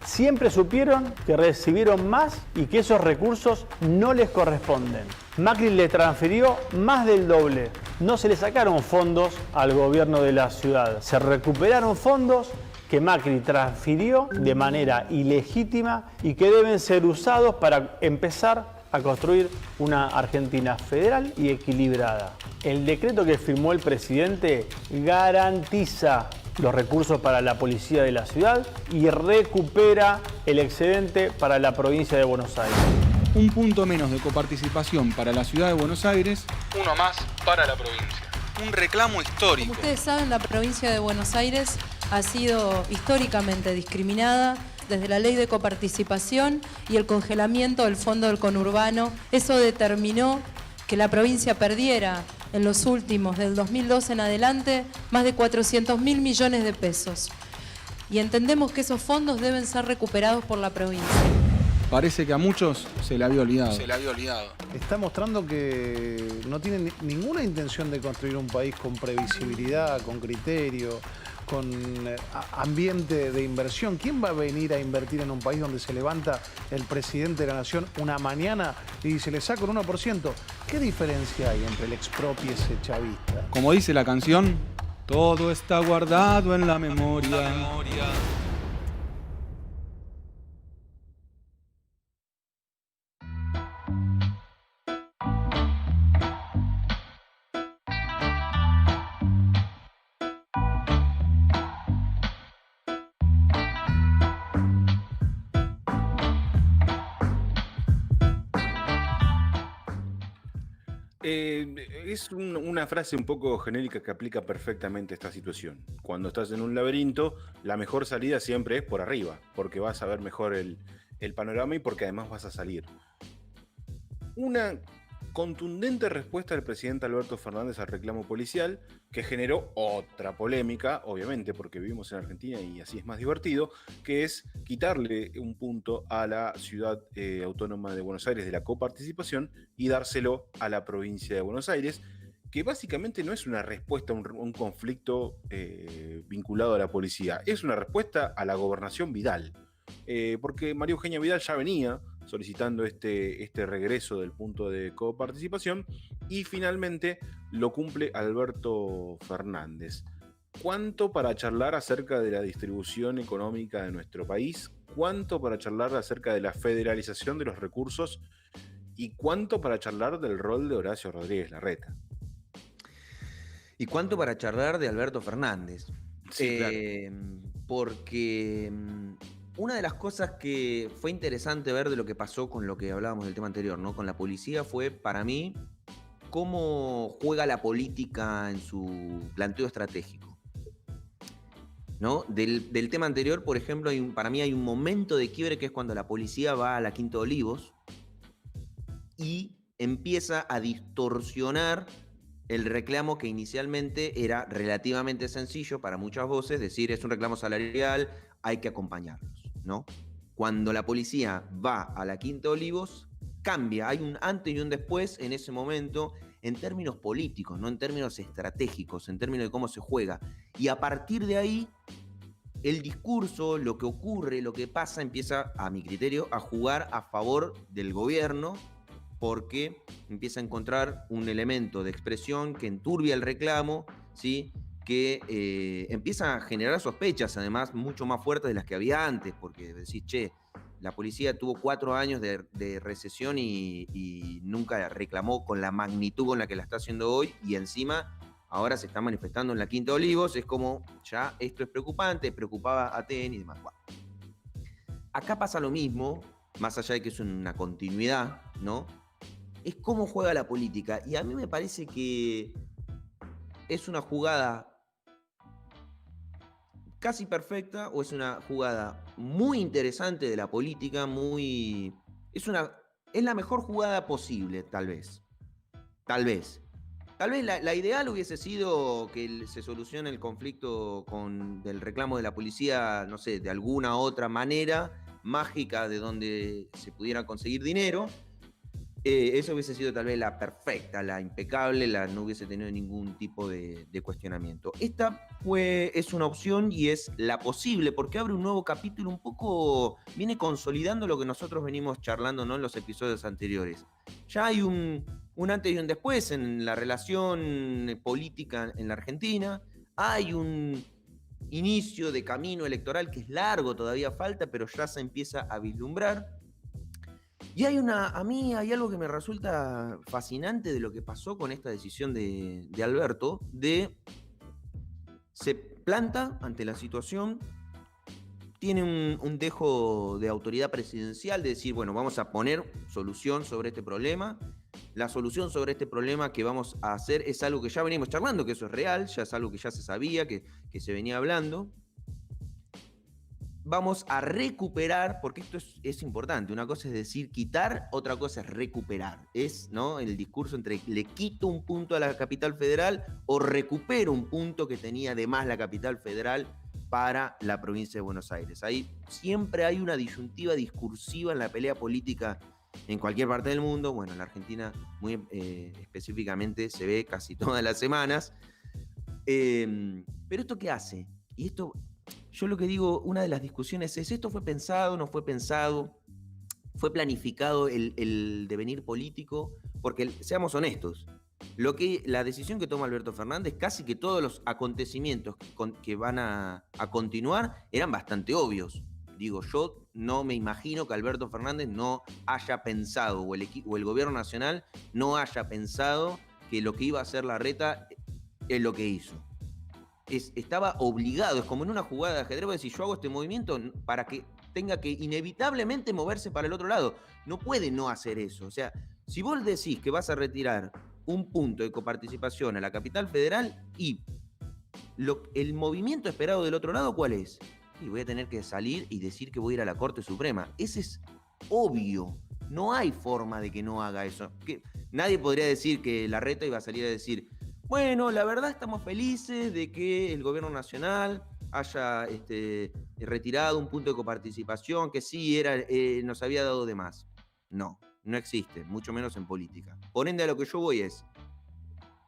Siempre supieron que recibieron más y que esos recursos no les corresponden. Macri le transfirió más del doble. No se le sacaron fondos al gobierno de la ciudad. Se recuperaron fondos que Macri transfirió de manera ilegítima y que deben ser usados para empezar a construir una Argentina federal y equilibrada. El decreto que firmó el presidente garantiza los recursos para la policía de la ciudad y recupera el excedente para la provincia de Buenos Aires. Un punto menos de coparticipación para la ciudad de Buenos Aires, Uno más para la provincia. un reclamo histórico. Como ustedes saben, la provincia de Buenos Aires ha sido históricamente discriminada desde la ley de coparticipación y el congelamiento del fondo del conurbano. Eso determinó que la provincia perdiera en los últimos, del 2012 en adelante, más de 400.000 millones de pesos. Y entendemos que esos fondos deben ser recuperados por la provincia. Parece que a muchos se le había olvidado. Está mostrando que no tiene ninguna intención de construir un país con previsibilidad, con criterio, con ambiente de inversión. ¿Quién va a venir a invertir en un país donde se levanta el presidente de la nación una mañana y dice, le saco el 1%? ¿Qué diferencia hay entre el expropiese chavista? Como dice la canción, todo está guardado en la memoria. Es una frase un poco genérica que aplica perfectamente a esta situación. Cuando estás en un laberinto, la mejor salida siempre es por arriba, porque vas a ver mejor el panorama y porque además vas a salir. Una contundente respuesta del presidente Alberto Fernández al reclamo policial, que generó otra polémica, obviamente porque vivimos en Argentina y así es más divertido, que es quitarle un punto a la ciudad autónoma de Buenos Aires de la coparticipación y dárselo a la provincia de Buenos Aires, que básicamente no es una respuesta a un conflicto vinculado a la policía, es una respuesta a la gobernación Vidal. Porque María Eugenia Vidal ya venía solicitando este regreso del punto de coparticipación y finalmente lo cumple Alberto Fernández. ¿Cuánto para charlar acerca de la distribución económica de nuestro país? ¿Cuánto para charlar acerca de la federalización de los recursos? ¿Y cuánto para charlar del rol de Horacio Rodríguez Larreta? ¿Y cuánto para charlar de Alberto Fernández? Sí, claro. Porque Una de las cosas que fue interesante ver de lo que pasó con lo que hablábamos del tema anterior, ¿no? Con la policía, fue para mí cómo juega la política en su planteo estratégico, ¿no? Del tema anterior, por ejemplo, para mí hay un momento de quiebre que es cuando la policía va a la Quinta de Olivos y empieza a distorsionar el reclamo que inicialmente era relativamente sencillo para muchas voces, decir, es un reclamo salarial, hay que acompañarlos, ¿no? Cuando la policía va a la Quinta de Olivos, cambia, hay un antes y un después en ese momento, en términos políticos, no en términos estratégicos, en términos de cómo se juega. Y a partir de ahí, el discurso, lo que ocurre, lo que pasa, empieza, a mi criterio, a jugar a favor del gobierno, porque empieza a encontrar un elemento de expresión que enturbia el reclamo, ¿sí? Que empieza a generar sospechas, además, mucho más fuertes de las que había antes, porque decís, che, la policía tuvo 4 años de recesión y nunca reclamó con la magnitud con la que la está haciendo hoy, y encima ahora se está manifestando en la Quinta de Olivos, es como, ya esto es preocupante, preocupaba a TEN y demás. Bueno, acá pasa lo mismo, más allá de que es una continuidad, ¿no? Es cómo juega la política, y a mí me parece que es una jugada casi perfecta, o es una jugada muy interesante de la política, es la mejor jugada posible, tal vez. Tal vez la ideal hubiese sido que se solucione el conflicto del reclamo de la policía, no sé, de alguna otra manera mágica de donde se pudiera conseguir dinero. Eso hubiese sido tal vez la perfecta, la impecable, no hubiese tenido ningún tipo de cuestionamiento. Esta es una opción y es la posible, porque abre un nuevo capítulo, un poco viene consolidando lo que nosotros venimos charlando, ¿no? En los episodios anteriores. Ya hay un antes y un después en la relación política en la Argentina, hay un inicio de camino electoral que es largo, todavía falta, pero ya se empieza a vislumbrar. Y a mí hay algo que me resulta fascinante de lo que pasó con esta decisión de Alberto, se planta ante la situación, tiene un dejo de autoridad presidencial de decir, bueno, vamos a poner solución sobre este problema. La solución sobre este problema que vamos a hacer es algo que ya venimos charlando, que eso es real, ya es algo que ya se sabía, que se venía hablando. Vamos a recuperar, porque esto es importante, una cosa es decir quitar, otra cosa es recuperar. Es, ¿no?, el discurso entre le quito un punto a la capital federal o recupero un punto que tenía de más la capital federal para la provincia de Buenos Aires. Ahí siempre hay una disyuntiva discursiva en la pelea política en cualquier parte del mundo. Bueno, en la Argentina muy específicamente se ve casi todas las semanas. Pero ¿esto qué hace? Y esto... Yo lo que digo, una de las discusiones es, ¿esto fue pensado, no fue pensado? ¿Fue planificado el devenir político? Porque, seamos honestos, la decisión que toma Alberto Fernández, casi que todos los acontecimientos que van a continuar eran bastante obvios. Digo, yo no me imagino que Alberto Fernández no haya pensado, o el gobierno nacional no haya pensado que lo que iba a hacer Larreta es lo que hizo. Estaba obligado, es como en una jugada de ajedrez, vos decís, yo hago este movimiento para que tenga que inevitablemente moverse para el otro lado. No puede no hacer eso. O sea, si vos decís que vas a retirar un punto de coparticipación a la capital federal y el movimiento esperado del otro lado, ¿cuál es? Y voy a tener que salir y decir que voy a ir a la Corte Suprema. Ese es obvio. No hay forma de que no haga eso. Nadie podría decir que Larreta iba a salir a decir, bueno, la verdad estamos felices de que el gobierno nacional haya retirado un punto de coparticipación que sí nos había dado de más. No existe, mucho menos en política. Por ende, a lo que yo voy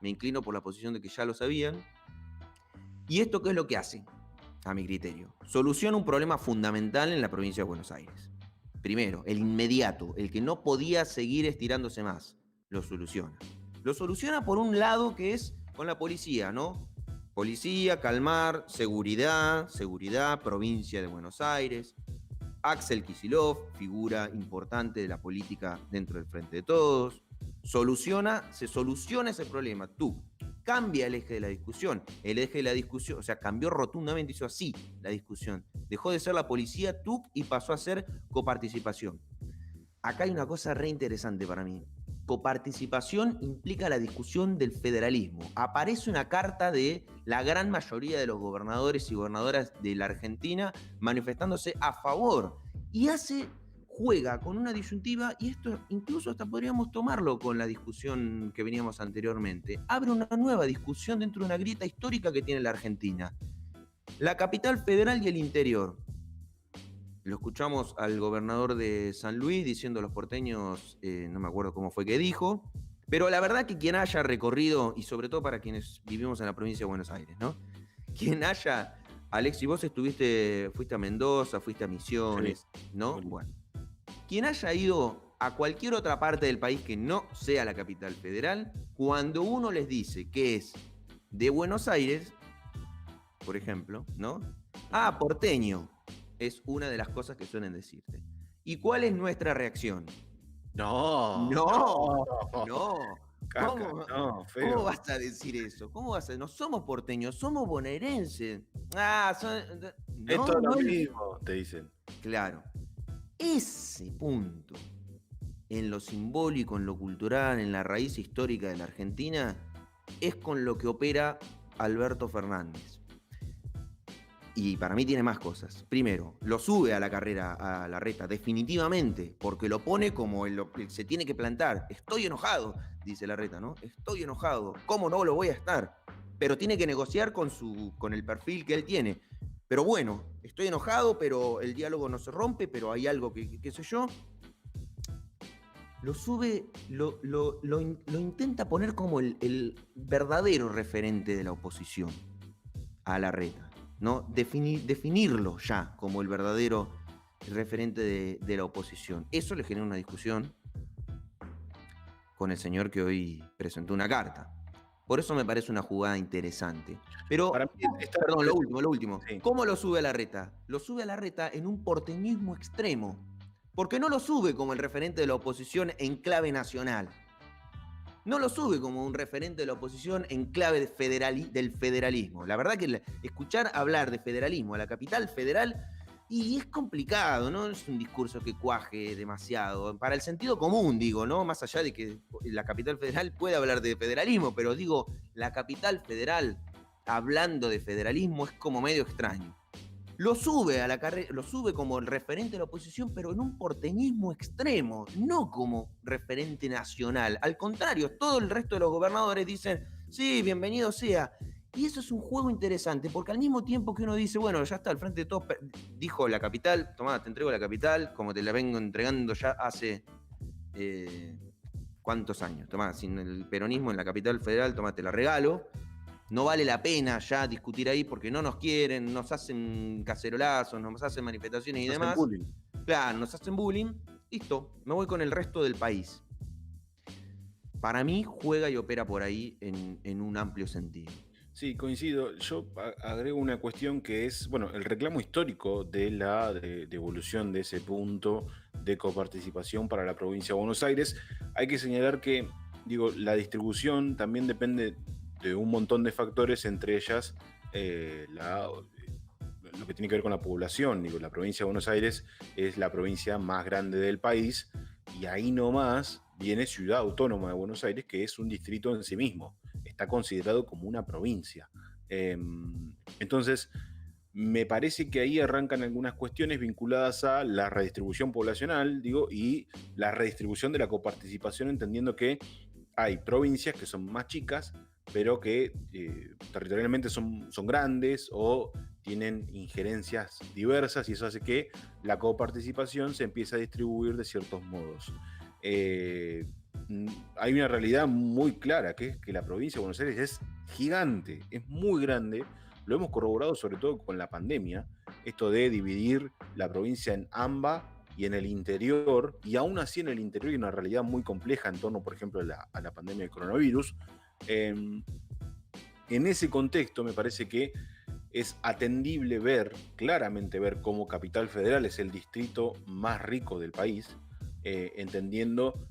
me inclino por la posición de que ya lo sabían. ¿Y esto qué es lo que hace? A mi criterio, soluciona un problema fundamental en la provincia de Buenos Aires. Primero, el inmediato, el que no podía seguir estirándose más, lo soluciona. Lo soluciona por un lado, que es con la policía, ¿no? Policía, calmar, seguridad, provincia de Buenos Aires. Axel Kicillof, figura importante de la política dentro del Frente de Todos. Se soluciona ese problema. Tú, cambia el eje de la discusión. El eje de la discusión, o sea, cambió rotundamente, hizo así la discusión. Dejó de ser la policía TUC y pasó a ser coparticipación. Acá hay una cosa re interesante para mí. Coparticipación implica la discusión del federalismo. Aparece una carta de la gran mayoría de los gobernadores y gobernadoras de la Argentina manifestándose a favor. Y juega con una disyuntiva, y esto incluso hasta podríamos tomarlo con la discusión que veníamos anteriormente. Abre una nueva discusión dentro de una grieta histórica que tiene la Argentina. La capital federal y el interior. Lo escuchamos al gobernador de San Luis diciendo a los porteños, no me acuerdo cómo fue que dijo, pero la verdad que quien haya recorrido, y sobre todo para quienes vivimos en la provincia de Buenos Aires, ¿no? Alexis, vos fuiste a Mendoza, fuiste a Misiones, sí, ¿no? Bueno. Quien haya ido a cualquier otra parte del país que no sea la capital federal, cuando uno les dice que es de Buenos Aires, por ejemplo, ¿no? Ah, porteño, es una de las cosas que suelen decirte. ¿Y cuál es nuestra reacción? No. ¿Cómo vas a decir eso? No somos porteños, somos bonaerenses. Es todo lo mismo, te dicen. Claro. Ese punto, en lo simbólico, en lo cultural, en la raíz histórica de la Argentina, es con lo que opera Alberto Fernández. Y para mí tiene más cosas. Primero, lo sube a la carrera, a Larreta, definitivamente, porque lo pone como se tiene que plantar. Estoy enojado, dice Larreta, ¿no? Estoy enojado. ¿Cómo no lo voy a estar? Pero tiene que negociar con el perfil que él tiene. Pero bueno, estoy enojado, pero el diálogo no se rompe, pero hay algo que qué sé yo. Lo sube, lo intenta poner como el verdadero referente de la oposición a Larreta, ¿no? Definirlo ya como el verdadero referente de la oposición. Eso le genera una discusión con el señor que hoy presentó una carta. Por eso me parece una jugada interesante. Pero, perdón, lo último. Sí. ¿Cómo lo sube a Larreta? Lo sube a Larreta en un porteñismo extremo. Porque no lo sube como el referente de la oposición en clave nacional. No lo sube como un referente de la oposición en clave del federalismo. La verdad que escuchar hablar de federalismo a la capital federal, y es complicado, no es un discurso que cuaje demasiado. Para el sentido común, digo, ¿no? Más allá de que la capital federal puede hablar de federalismo, pero digo, la capital federal hablando de federalismo es como medio extraño. Lo sube a la carrera, lo sube como el referente de la oposición, pero en un porteñismo extremo, no como referente nacional. Al contrario, todo el resto de los gobernadores dicen, sí, bienvenido sea. Y eso es un juego interesante, porque al mismo tiempo que uno dice, bueno, ya está al frente de todos, dijo la capital, tomá, te entrego la capital, como te la vengo entregando ya hace ¿cuántos años? Tomá, sin el peronismo en la capital federal, tomá, te la regalo. No vale la pena ya discutir ahí porque no nos quieren, nos hacen cacerolazos, nos hacen manifestaciones y demás. Hacen bullying. Claro, nos hacen bullying. Listo, me voy con el resto del país. Para mí juega y opera por ahí en un amplio sentido. Sí, coincido. Yo agrego una cuestión que es, bueno, el reclamo histórico de la devolución de ese punto de coparticipación para la provincia de Buenos Aires. Hay que señalar que, digo, la distribución también depende de un montón de factores, entre ellas lo que tiene que ver con la población. Digo, la provincia de Buenos Aires es la provincia más grande del país y ahí nomás viene Ciudad Autónoma de Buenos Aires, que es un distrito en sí mismo. Está considerado como una provincia. Entonces, me parece que ahí arrancan algunas cuestiones vinculadas a la redistribución poblacional, digo, y la redistribución de la coparticipación, entendiendo que hay provincias que son más chicas, pero que territorialmente son grandes o tienen injerencias diversas, y eso hace que la coparticipación se empiece a distribuir de ciertos modos. Hay una realidad muy clara, que es que la provincia de Buenos Aires es gigante, es muy grande. Lo hemos corroborado sobre todo con la pandemia, esto de dividir la provincia en AMBA y en el interior, y aún así en el interior hay una realidad muy compleja en torno, por ejemplo, a la pandemia del coronavirus. En ese contexto me parece que es atendible claramente ver cómo Capital Federal es el distrito más rico del país, entendiendo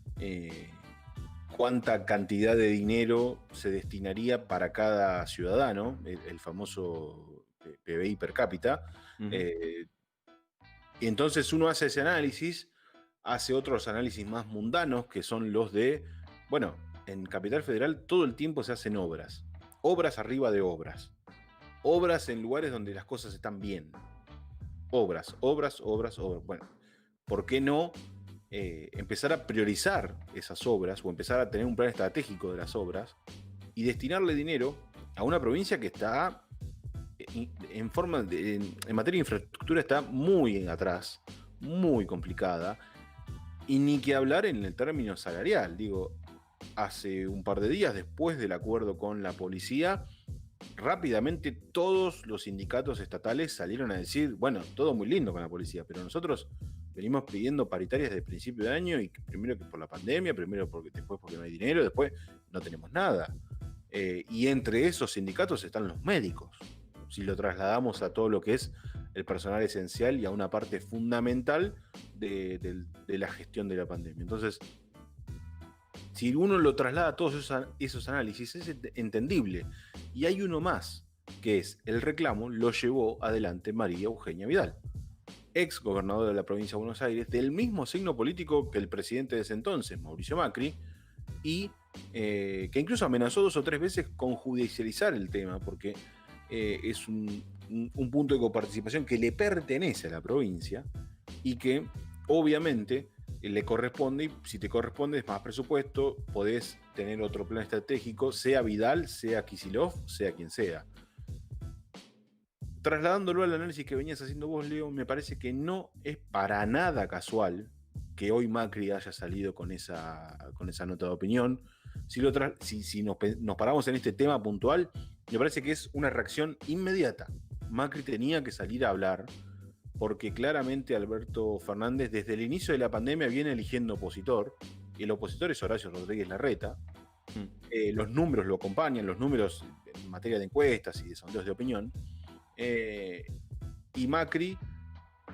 cuánta cantidad de dinero se destinaría para cada ciudadano, el famoso PBI per cápita. Y entonces uno hace ese análisis, hace otros análisis más mundanos, que son los de, bueno, en Capital Federal todo el tiempo se hacen obras arriba de obras en lugares donde las cosas están bien. Obras. Bueno, ¿por qué no empezar a priorizar esas obras o empezar a tener un plan estratégico de las obras y destinarle dinero a una provincia que está en materia de infraestructura está muy atrás, muy complicada, y ni que hablar en el término salarial? Digo, hace un par de días, después del acuerdo con la policía, rápidamente todos los sindicatos estatales salieron a decir, bueno, todo muy lindo con la policía, pero nosotros venimos pidiendo paritarias desde el principio de año, y primero que por la pandemia, después porque no hay dinero, después no tenemos nada. Y entre esos sindicatos están los médicos, si lo trasladamos a todo lo que es el personal esencial y a una parte fundamental de la gestión de la pandemia. Entonces, si uno lo traslada a todos esos análisis, es entendible. Y hay uno más, que es el reclamo lo llevó adelante María Eugenia Vidal, ex gobernadora de la provincia de Buenos Aires, del mismo signo político que el presidente de ese entonces, Mauricio Macri, y que incluso amenazó 2 o 3 veces con judicializar el tema, porque es un punto de coparticipación que le pertenece a la provincia y que obviamente le corresponde, y si te corresponde es más presupuesto, podés tener otro plan estratégico, sea Vidal, sea Kicillof, sea quien sea. Trasladándolo al análisis que venías haciendo vos, Leo, me parece que no es para nada casual que hoy Macri haya salido con esa nota de opinión. Si nos paramos en este tema puntual, me parece que es una reacción inmediata. Macri tenía que salir a hablar, porque claramente Alberto Fernández desde el inicio de la pandemia viene eligiendo opositor, y el opositor es Horacio Rodríguez Larreta. Los números lo acompañan, los números en materia de encuestas y de sondeos de opinión. Y Macri,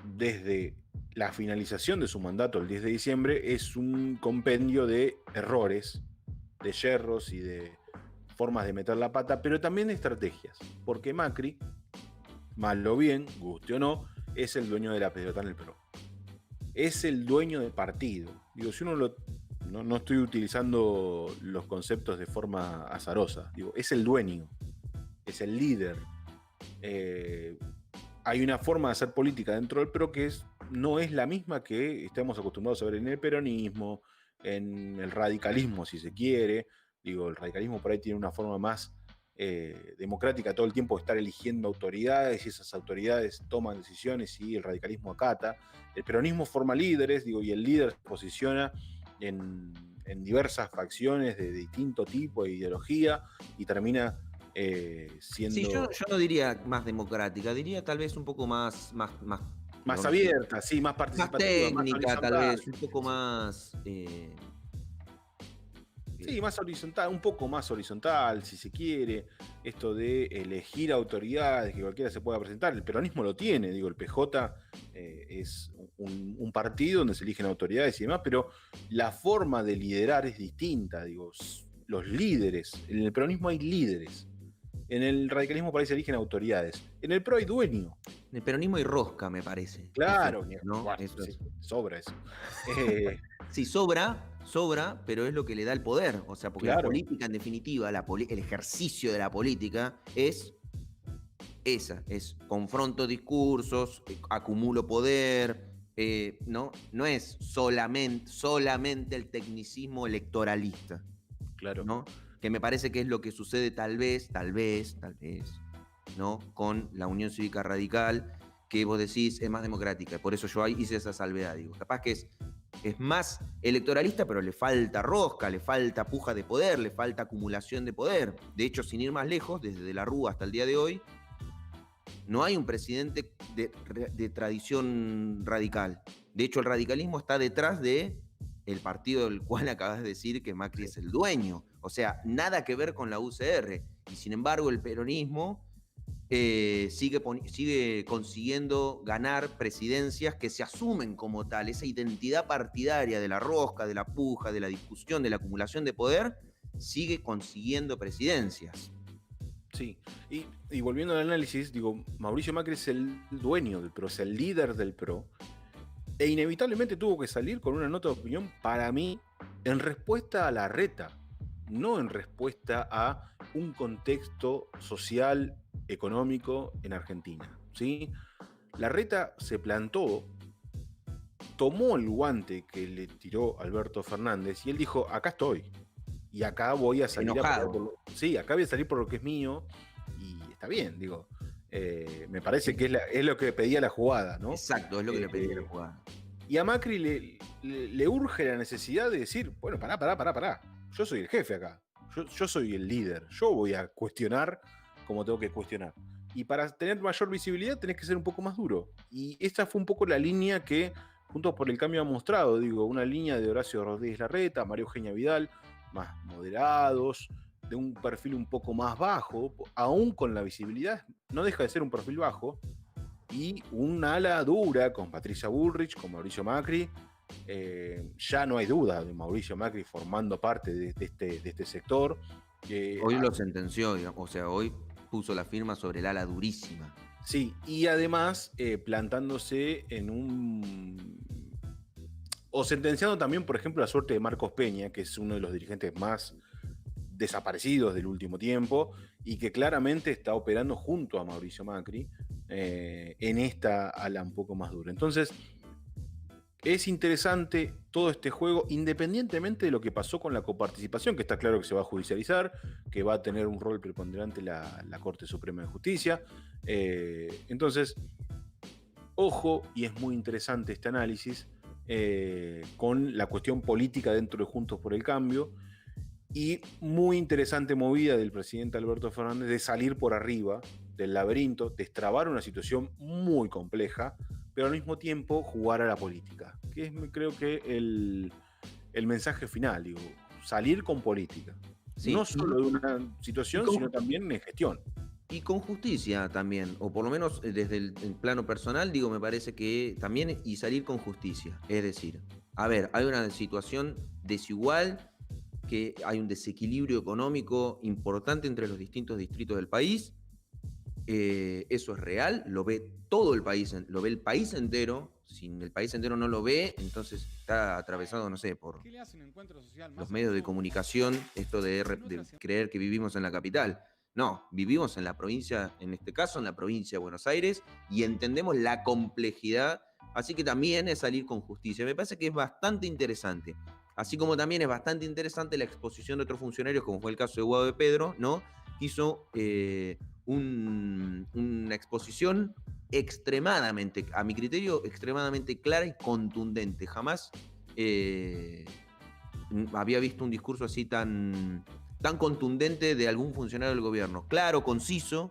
desde la finalización de su mandato el 10 de diciembre, es un compendio de errores, de yerros y de formas de meter la pata, pero también de estrategias, porque Macri, mal o bien, guste o no, es el dueño de la pelota en el PRO. Es el dueño del partido. Digo, si uno no estoy utilizando los conceptos de forma azarosa, digo, es el dueño, es el líder. Hay una forma de hacer política dentro del PRO que no es la misma que estamos acostumbrados a ver en el peronismo, en el radicalismo, si se quiere. Digo, el radicalismo por ahí tiene una forma más democrática, todo el tiempo de estar eligiendo autoridades, y esas autoridades toman decisiones y el radicalismo acata. El peronismo forma líderes, digo, y el líder se posiciona en diversas facciones de distinto tipo de ideología y termina siendo... Sí, yo no diría más democrática, diría tal vez un poco más abierta, sí, más participativa, más técnica, tal vez, un poco más... Sí, más horizontal, un poco más horizontal, si se quiere. Esto de elegir autoridades, que cualquiera se pueda presentar. El peronismo lo tiene, digo, el PJ es un partido donde se eligen autoridades y demás, pero la forma de liderar es distinta, digo, los líderes. En el peronismo hay líderes. En el radicalismo por ahí se eligen autoridades. En el PRO hay dueño. En el peronismo hay rosca, me parece. Claro, ¿no? Bueno, Eso sí, es. sobra eso. Sí, sobra, pero es lo que le da el poder. O sea, porque Claro. la política, en definitiva, el ejercicio de la política es confronto discursos, acumulo poder, ¿no? No es solamente el tecnicismo electoralista. Claro. ¿No? Que me parece que es lo que sucede tal vez, ¿no? Con la Unión Cívica Radical, que vos decís es más democrática. Por eso yo ahí hice esa salvedad. Digo, capaz que es más electoralista, pero le falta rosca, le falta puja de poder, le falta acumulación de poder. De hecho, sin ir más lejos, desde De la Rúa hasta el día de hoy, no hay un presidente de tradición radical. De hecho, el radicalismo está detrás de el partido del cual acabas de decir que Macri es el dueño. O sea, nada que ver con la UCR. Y sin embargo, el peronismo sigue consiguiendo ganar presidencias que se asumen como tal. Esa identidad partidaria de la rosca, de la puja, de la discusión, de la acumulación de poder, sigue consiguiendo presidencias. Sí, y volviendo al análisis, digo, Mauricio Macri es el dueño del PRO, es el líder del PRO, e inevitablemente tuvo que salir con una nota de opinión, para mí, en respuesta a Larreta, no en respuesta a un contexto social, económico en Argentina, ¿sí? Larreta se plantó, tomó el guante que le tiró Alberto Fernández y él dijo, acá estoy, y acá voy a salir acá voy a salir por lo que es mío, y está bien, digo, me parece que es lo que pedía la jugada, ¿no? Exacto, es lo que le pedía la jugada. Y a Macri le urge la necesidad de decir, bueno, pará, yo soy el jefe acá, yo soy el líder, yo voy a cuestionar como tengo que cuestionar. Y para tener mayor visibilidad tenés que ser un poco más duro. Y esta fue un poco la línea que Juntos por el Cambio ha mostrado, digo, una línea de Horacio Rodríguez Larreta, María Eugenia Vidal, más moderados, de un perfil un poco más bajo, aún con la visibilidad, no deja de ser un perfil bajo, y un ala dura con Patricia Bullrich, con Mauricio Macri. Ya no hay duda de Mauricio Macri formando parte de este sector. Hoy lo sentenció, digamos, o sea, hoy puso la firma sobre el ala durísima. Sí, y además plantándose o sentenciando también, por ejemplo, la suerte de Marcos Peña, que es uno de los dirigentes más desaparecidos del último tiempo y que claramente está operando junto a Mauricio Macri en esta ala un poco más dura. Entonces, es interesante todo este juego, independientemente de lo que pasó con la coparticipación, que está claro que se va a judicializar, que va a tener un rol preponderante la Corte Suprema de Justicia. Entonces, ojo, y es muy interesante este análisis, con la cuestión política dentro de Juntos por el Cambio, y muy interesante movida del presidente Alberto Fernández de salir por arriba del laberinto, destrabar una situación muy compleja, pero al mismo tiempo jugar a la política, que es, creo que el mensaje final, digo, salir con política. Sí. No solo de una situación, sino también en gestión. Y con justicia también, o por lo menos desde el plano personal, digo, me parece que también, y salir con justicia. Es decir, a ver, hay una situación desigual, que hay un desequilibrio económico importante entre los distintos distritos del país. Eso es real, lo ve todo el país, lo ve el país entero. Si el país entero no lo ve, entonces está atravesado, no sé, por los medios de comunicación, esto de creer que vivimos en la capital. No, vivimos en la provincia, en este caso en la provincia de Buenos Aires, y entendemos la complejidad, así que también es salir con justicia. Me parece que es bastante interesante. Así como también es bastante interesante la exposición de otros funcionarios, como fue el caso de Guado de Pedro, ¿no? Hizo una exposición extremadamente, a mi criterio, extremadamente clara y contundente. Jamás había visto un discurso así tan contundente de algún funcionario del gobierno. Claro, conciso,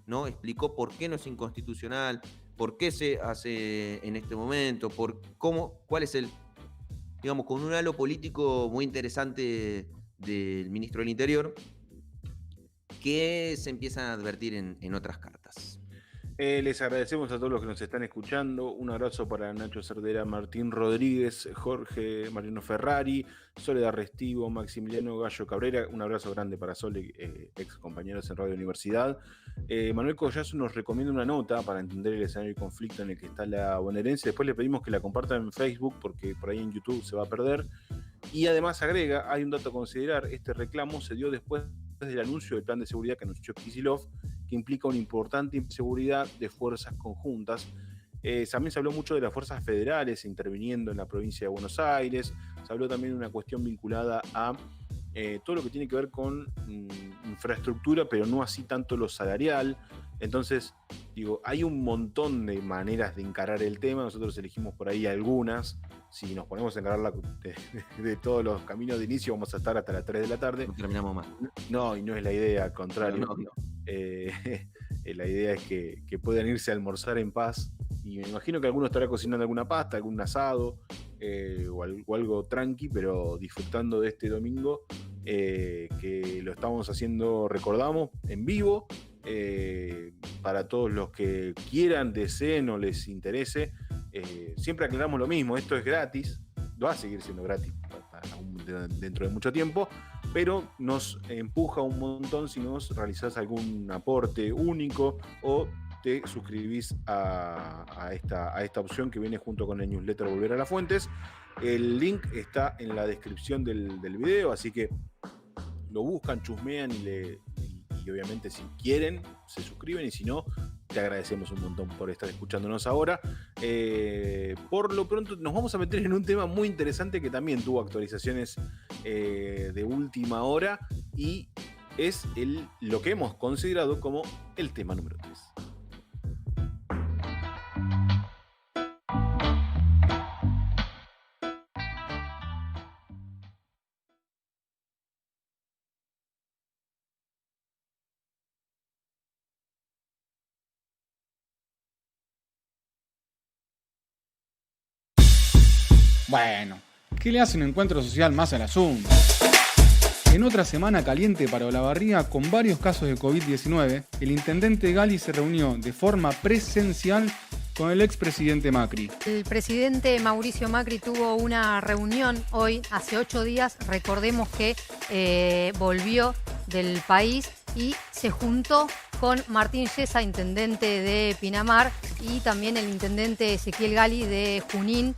¿no? Explicó por qué no es inconstitucional, por qué se hace en este momento, cuál es digamos, con un halo político muy interesante del ministro del Interior, que se empiezan a advertir en otras cartas. Les agradecemos a todos los que nos están escuchando. Un abrazo para Nacho Cerdera, Martín Rodríguez, Jorge Mariano Ferrari, Soledad Restivo, Maximiliano Gallo Cabrera. Un abrazo grande para Sole, ex compañeros en Radio Universidad. Manuel Collazo nos recomienda una nota para entender el escenario de conflicto en el que está la bonaerense. Después le pedimos que la compartan en Facebook porque por ahí en YouTube se va a perder. Y además agrega, hay un dato a considerar, este reclamo se dio después del anuncio del plan de seguridad que anunció Kicillof, que implica una importante inseguridad de fuerzas conjuntas. También se habló mucho de las fuerzas federales interviniendo en la provincia de Buenos Aires. Se habló también de una cuestión vinculada a todo lo que tiene que ver con infraestructura, pero no así tanto lo salarial. Entonces, digo, hay un montón de maneras de encarar el tema. Nosotros elegimos por ahí algunas. Si nos ponemos a encarar de todos los caminos de inicio, vamos a estar hasta las 3 de la tarde. No terminamos más. No, y no es la idea, al contrario. No. La idea es que puedan irse a almorzar en paz. Y me imagino que alguno estará cocinando alguna pasta, algún asado o algo tranqui, pero disfrutando de este domingo que lo estamos haciendo, recordamos, en vivo. para todos los que quieran, deseen o les interese. Siempre aclaramos lo mismo, esto es gratis, va a seguir siendo gratis dentro de mucho tiempo, pero nos empuja un montón si nos realizás algún aporte único o te suscribís a esta opción que viene junto con el newsletter Volver a las Fuentes. El link está en la descripción del video, así que lo buscan, chusmean y obviamente si quieren se suscriben, y si no, te agradecemos un montón por estar escuchándonos ahora. Por lo pronto nos vamos a meter en un tema muy interesante que también tuvo actualizaciones de última hora, y es lo que hemos considerado como el tema número 3. Bueno, ¿qué le hace un encuentro social más al asunto? En otra semana caliente para Olavarría con varios casos de COVID-19, el intendente Gali se reunió de forma presencial con el expresidente Macri. El presidente Mauricio Macri tuvo una reunión hoy, hace 8 días, recordemos que volvió del país y se juntó con Martín Yesa, intendente de Pinamar, y también el intendente Ezequiel Gali de Junín.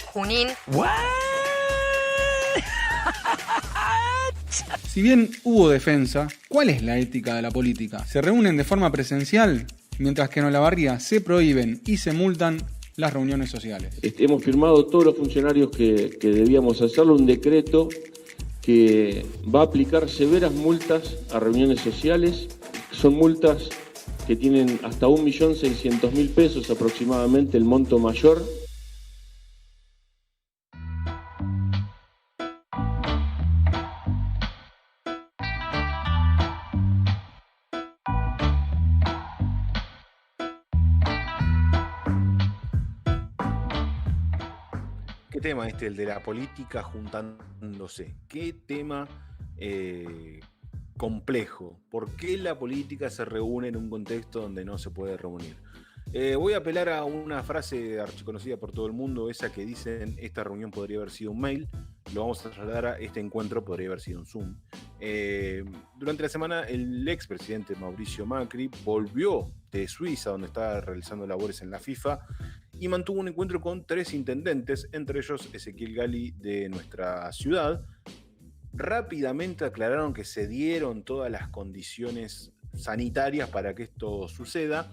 Si bien hubo defensa, ¿cuál es la ética de la política? Se reúnen de forma presencial, mientras que en Olavarría se prohíben y se multan las reuniones sociales. Hemos firmado todos los funcionarios que debíamos hacerlo, un decreto que va a aplicar severas multas a reuniones sociales. Son multas que tienen hasta 1.600.000 pesos aproximadamente, el monto mayor. ¿Qué tema el de la política juntándose? ¿Qué tema complejo? ¿Por qué la política se reúne en un contexto donde no se puede reunir? Voy a apelar a una frase archiconocida por todo el mundo, esa que dicen: esta reunión podría haber sido un mail, lo vamos a trasladar a este encuentro podría haber sido un Zoom. Durante la semana el expresidente Mauricio Macri volvió de Suiza, donde estaba realizando labores en la FIFA, y mantuvo un encuentro con 3 intendentes, entre ellos Ezequiel Gali de nuestra ciudad. Rápidamente aclararon que se dieron todas las condiciones sanitarias para que esto suceda,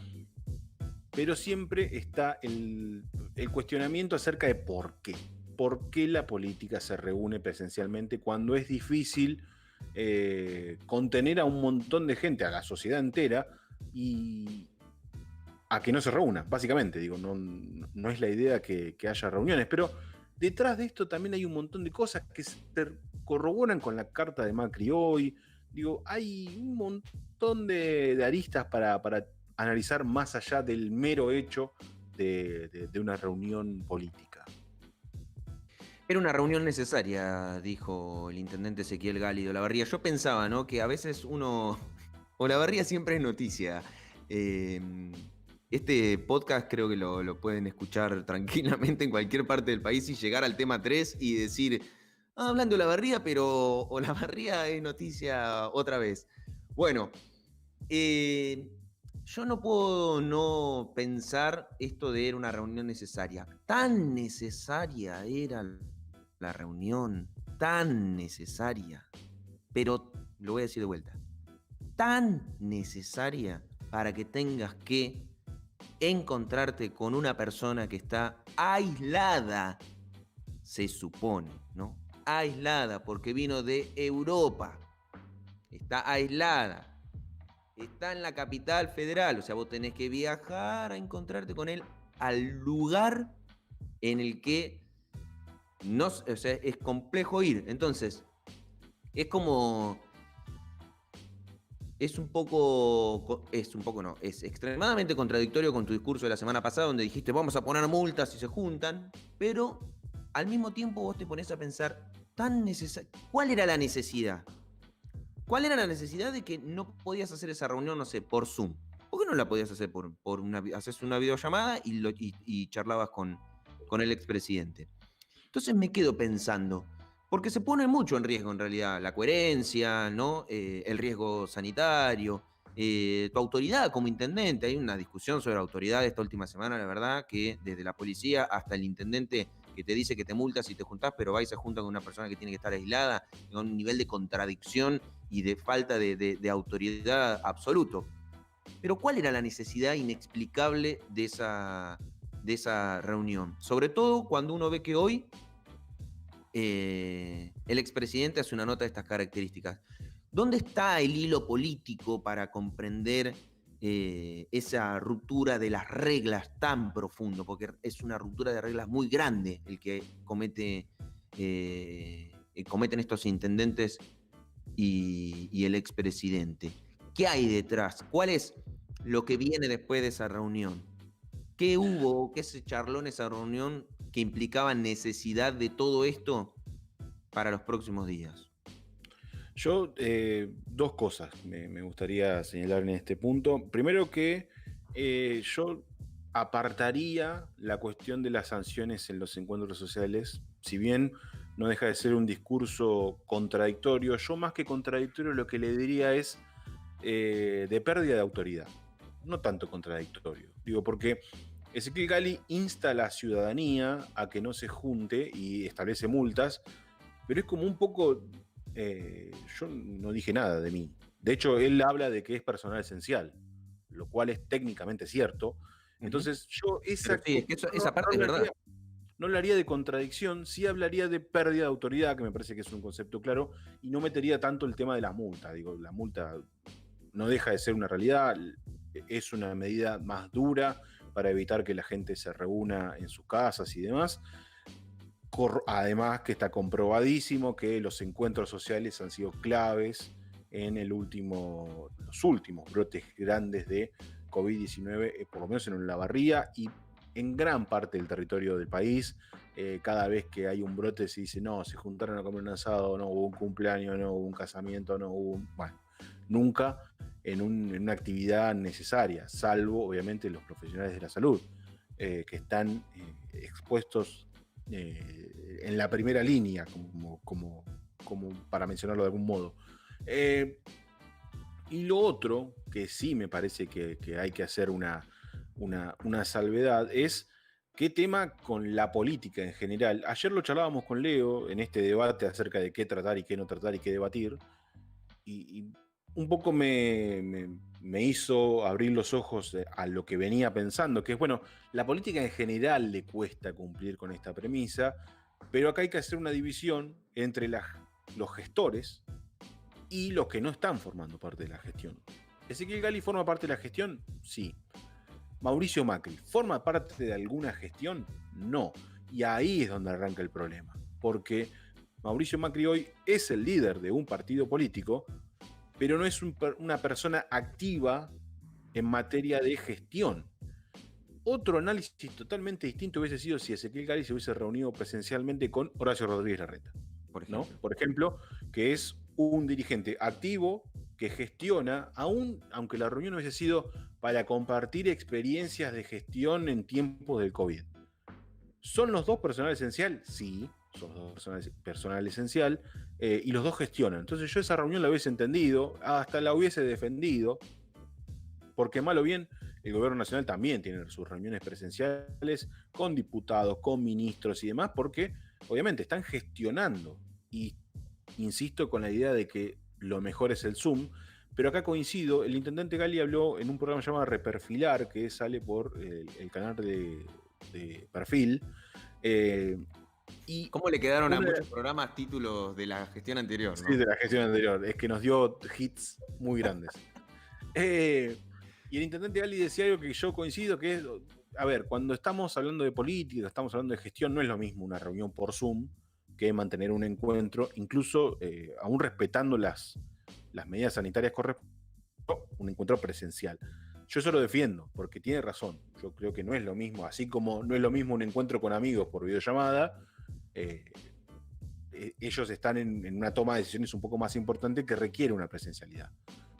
pero siempre está el cuestionamiento acerca de por qué. ¿Por qué la política se reúne presencialmente cuando es difícil contener a un montón de gente, a la sociedad entera, y a que no se reúna? Básicamente, digo, no es la idea que haya reuniones, pero detrás de esto también hay un montón de cosas que se corroboran con la carta de Macri hoy. Digo, hay un montón de aristas para analizar más allá del mero hecho de una reunión política. Era una reunión necesaria, dijo el intendente Ezequiel Gali de Olavarría. Yo pensaba, ¿no?, que a veces Olavarría siempre es noticia. Este podcast creo que lo pueden escuchar tranquilamente en cualquier parte del país y llegar al tema 3 y decir: hablando de Olavarría, pero Olavarría es noticia otra vez. Bueno, yo no puedo no pensar esto de era una reunión necesaria. Tan necesaria era la reunión, tan necesaria, pero lo voy a decir de vuelta, tan necesaria para que tengas que encontrarte con una persona que está aislada, se supone, ¿no? Aislada, porque vino de Europa, está aislada, está en la capital federal, o sea, vos tenés que viajar a encontrarte con él al lugar en el que no, o sea, es complejo ir. Entonces, es como... Es extremadamente contradictorio con tu discurso de la semana pasada, donde dijiste vamos a poner multas si se juntan, pero al mismo tiempo vos te pones a pensar, ¿cuál era la necesidad? ¿Cuál era la necesidad de que no podías hacer esa reunión, no sé, por Zoom? ¿Por qué no la podías hacer haces una videollamada y charlabas con el expresidente? Entonces me quedo pensando, porque se pone mucho en riesgo en realidad la coherencia, ¿no? El riesgo sanitario, tu autoridad como intendente. Hay una discusión sobre autoridad esta última semana, la verdad, que desde la policía hasta el intendente que te dice que te multas si te juntás, pero va y se junta con una persona que tiene que estar aislada, con un nivel de contradicción y de falta de autoridad absoluto. Pero ¿cuál era la necesidad inexplicable de esa reunión? Sobre todo cuando uno ve que hoy el expresidente hace una nota de estas características. ¿Dónde está el hilo político para comprender esa ruptura de las reglas tan profundo? Porque es una ruptura de reglas muy grande el que cometen estos intendentes y el expresidente. ¿Qué hay detrás? ¿Cuál es lo que viene después de esa reunión? ¿Qué hubo, qué se charló en esa reunión que implicaba necesidad de todo esto para los próximos días? Yo, dos cosas me gustaría señalar en este punto. Primero que yo apartaría la cuestión de las sanciones en los encuentros sociales, si bien no deja de ser un discurso contradictorio. Yo más que contradictorio lo que le diría es de pérdida de autoridad, no tanto contradictorio. Digo, porque Ezequiel Gali insta a la ciudadanía a que no se junte y establece multas, pero es como un poco... yo no dije nada de mí. De hecho, él habla de que es personal esencial, lo cual es técnicamente cierto. Entonces, yo esa parte es verdad. No hablaría de contradicción, sí hablaría de pérdida de autoridad, que me parece que es un concepto claro, y no metería tanto el tema de la multa. Digo, la multa no deja de ser una realidad, es una medida más dura para evitar que la gente se reúna en sus casas y demás. Además que está comprobadísimo que los encuentros sociales han sido claves en los últimos brotes grandes de COVID-19, por lo menos en Olavarría y en gran parte del territorio del país. Cada vez que hay un brote se dice, no, se juntaron a comer un asado, no hubo un cumpleaños, no hubo un casamiento, no hubo nunca en una actividad necesaria, salvo obviamente los profesionales de la salud, que están expuestos en la primera línea, como para mencionarlo de algún modo. Y lo otro, que sí me parece que hay que hacer una salvedad, es qué tema con la política en general. Ayer lo charlábamos con Leo en este debate acerca de qué tratar y qué no tratar y qué debatir, y un poco me hizo abrir los ojos a lo que venía pensando, que es, bueno, la política en general le cuesta cumplir con esta premisa, pero acá hay que hacer una división entre los gestores y los que no están formando parte de la gestión. ¿Ezequiel Gali forma parte de la gestión? Sí. ¿Mauricio Macri forma parte de alguna gestión? No. Y ahí es donde arranca el problema, porque Mauricio Macri hoy es el líder de un partido político, pero no es una persona activa en materia de gestión. Otro análisis totalmente distinto hubiese sido si Ezequiel Gali se hubiese reunido presencialmente con Horacio Rodríguez Larreta, ¿no? Por ejemplo, que es un dirigente activo que gestiona, aunque la reunión hubiese sido para compartir experiencias de gestión en tiempos del COVID. ¿Son los dos personal esencial? Sí, son los dos personal esencial, y los dos gestionan. Entonces yo esa reunión la hubiese entendido, hasta la hubiese defendido, porque mal o bien el gobierno nacional también tiene sus reuniones presenciales con diputados, con ministros y demás, porque obviamente están gestionando, y insisto con la idea de que lo mejor es el Zoom, pero acá coincido. El intendente Gali habló en un programa llamado Reperfilar, que sale por el canal de Perfil, y ¿cómo le quedaron a muchos programas títulos de la gestión anterior, ¿no? Sí, de la gestión anterior, es que nos dio hits muy grandes. Y el intendente Gali decía algo que yo coincido, que es, a ver, cuando estamos hablando de política, estamos hablando de gestión, no es lo mismo una reunión por Zoom que mantener un encuentro, incluso aún respetando las medidas sanitarias correspondientes, un encuentro presencial. Yo eso lo defiendo, porque tiene razón. Yo creo que no es lo mismo, así como no es lo mismo un encuentro con amigos por videollamada, ellos están en una toma de decisiones un poco más importante que requiere una presencialidad.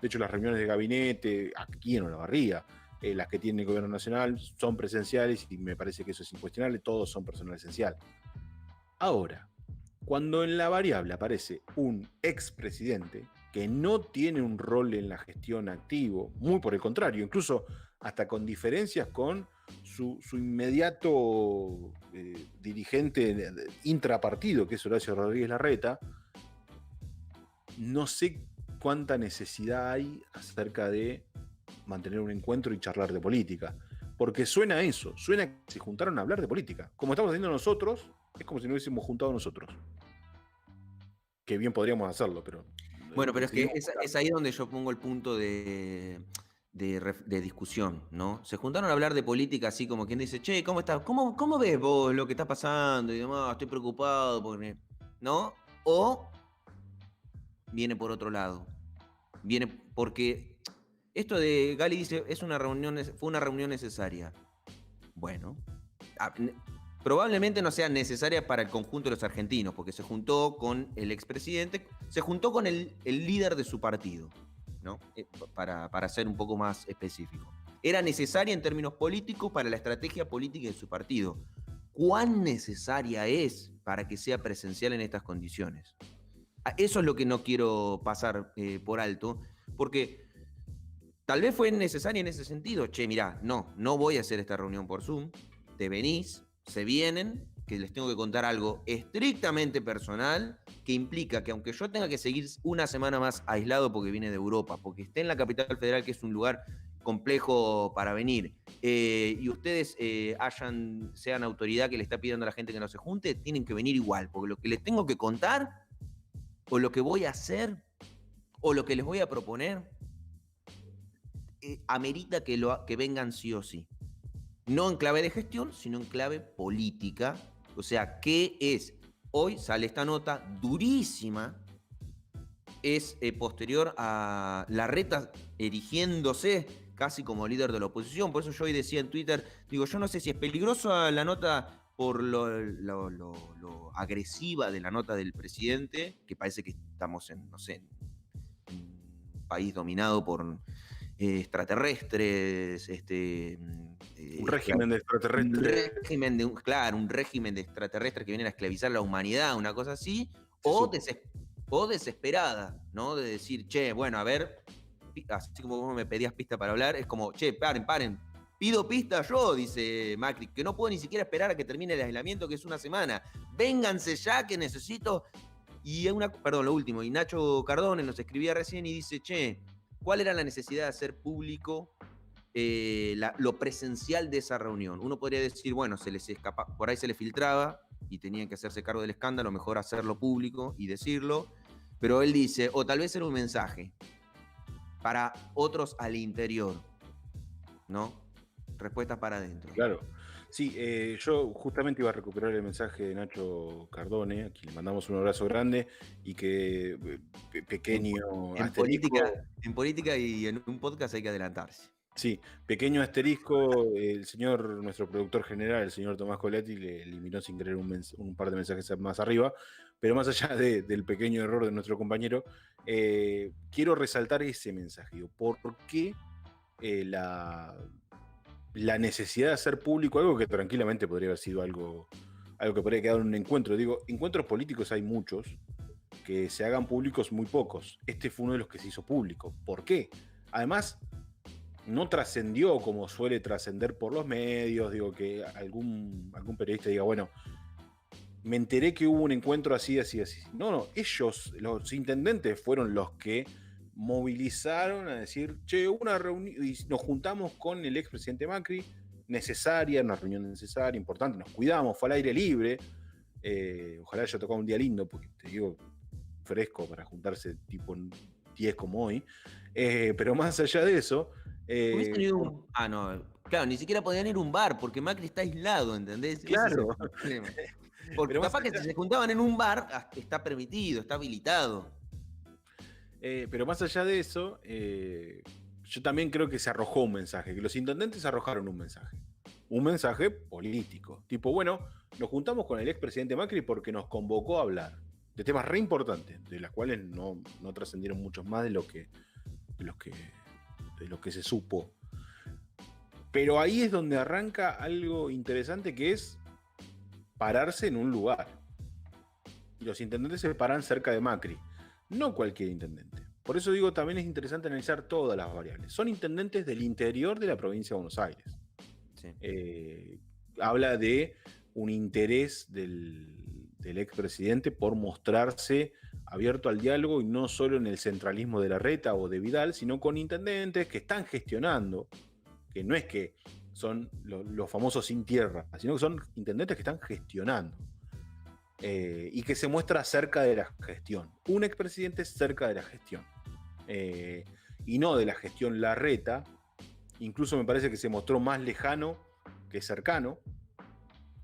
De hecho, las reuniones de gabinete, aquí en Olavarría, las que tiene el gobierno nacional, son presenciales y me parece que eso es incuestionable, todos son personal esencial. Ahora, cuando en la variable aparece un expresidente que no tiene un rol en la gestión activo, muy por el contrario, incluso hasta con diferencias con su inmediato dirigente intrapartido, que es Horacio Rodríguez Larreta, no sé cuánta necesidad hay acerca de mantener un encuentro y charlar de política. Porque suena a eso, suena que se juntaron a hablar de política. Como estamos haciendo nosotros, es como si no hubiésemos juntado nosotros. Que bien podríamos hacerlo, pero... Bueno, pero es que es ahí donde yo pongo el punto de discusión, ¿no? Se juntaron a hablar de política así como quien dice, che, ¿cómo estás? ¿Cómo ves vos lo que está pasando? Y demás, estoy preocupado, porque... ¿no? O viene por otro lado. Viene porque esto de Gali dice, fue una reunión necesaria. Bueno, probablemente no sea necesaria para el conjunto de los argentinos, porque se juntó con el expresidente, se juntó con el líder de su partido, ¿no? Para ser un poco más específico. Era necesaria en términos políticos para la estrategia política de su partido. ¿Cuán necesaria es para que sea presencial en estas condiciones? Eso es lo que no quiero pasar por alto, porque tal vez fue necesaria en ese sentido. Che, mirá, no voy a hacer esta reunión por Zoom, te venís, se vienen, que les tengo que contar algo estrictamente personal, que implica que aunque yo tenga que seguir una semana más aislado porque viene de Europa, porque esté en la capital federal, que es un lugar complejo para venir, y ustedes sean autoridad que le está pidiendo a la gente que no se junte, tienen que venir igual, porque lo que les tengo que contar, o lo que voy a hacer, o lo que les voy a proponer, amerita que vengan sí o sí. No en clave de gestión, sino en clave política. O sea, ¿qué es? Hoy sale esta nota durísima, es posterior a Larreta erigiéndose casi como líder de la oposición. Por eso yo hoy decía en Twitter, digo, yo no sé si es peligrosa la nota por lo agresiva de la nota del presidente, que parece que estamos en, no sé, un país dominado por extraterrestres, un régimen de extraterrestres. Un régimen de extraterrestres que vienen a esclavizar a la humanidad, una cosa así, o desesperada, ¿no? De decir, che, bueno, a ver, así como vos me pedías pista para hablar, es como, che, paren, pido pista yo, dice Macri, que no puedo ni siquiera esperar a que termine el aislamiento, que es una semana. Vénganse ya, que necesito... lo último, y Nacho Cardone nos escribía recién y dice, che, ¿cuál era la necesidad de hacer público lo presencial de esa reunión? Uno podría decir, bueno, se les escapa, por ahí se les filtraba y tenían que hacerse cargo del escándalo, mejor hacerlo público y decirlo, pero él dice, o tal vez era un mensaje para otros al interior, ¿no? Respuestas para adentro. Claro. Sí, yo justamente iba a recuperar el mensaje de Nacho Cardone, a quien le mandamos un abrazo grande y que pequeño en política y en un podcast hay que adelantarse. Sí, pequeño asterisco, el señor, nuestro productor general, el señor Tomás Coletti, le eliminó sin querer un par de mensajes más arriba, pero más allá del pequeño error de nuestro compañero, quiero resaltar ese mensaje. Digo, ¿por qué la necesidad de hacer público algo que tranquilamente podría haber sido algo que podría quedar en un encuentro? Digo, encuentros políticos hay muchos, que se hagan públicos muy pocos. Este fue uno de los que se hizo público. ¿Por qué? Además, no trascendió como suele trascender por los medios, digo, que algún periodista diga, bueno, me enteré que hubo un encuentro así. No, ellos, los intendentes, fueron los que movilizaron a decir, che, una reunión, y nos juntamos con el expresidente Macri, necesaria, una reunión necesaria, importante, nos cuidamos, fue al aire libre, ojalá haya tocado un día lindo, porque te digo, fresco para juntarse tipo 10 como hoy, pero más allá de eso... claro, ni siquiera podían ir a un bar, porque Macri está aislado, ¿entendés? Claro. Porque capaz que si se juntaban en un bar, está permitido, está habilitado. Pero más allá de eso, yo también creo que se arrojó un mensaje, que los intendentes arrojaron un mensaje político, tipo, bueno, nos juntamos con el expresidente Macri porque nos convocó a hablar de temas re importantes, de las cuales no trascendieron muchos más de lo que de lo que se supo. Pero ahí es donde arranca algo interesante, que es pararse en un lugar. Y los intendentes se paran cerca de Macri, no cualquier intendente. Por eso digo, también es interesante analizar todas las variables. Son intendentes del interior de la provincia de Buenos Aires. Sí. Habla de un interés del expresidente por mostrarse abierto al diálogo, y no solo en el centralismo de Larreta o de Vidal, sino con intendentes que están gestionando, que no es que son los famosos sin tierra, sino que son intendentes que están gestionando, y que se muestra cerca de la gestión. Un expresidente cerca de la gestión, y no de la gestión Larreta. Incluso me parece que se mostró más lejano que cercano,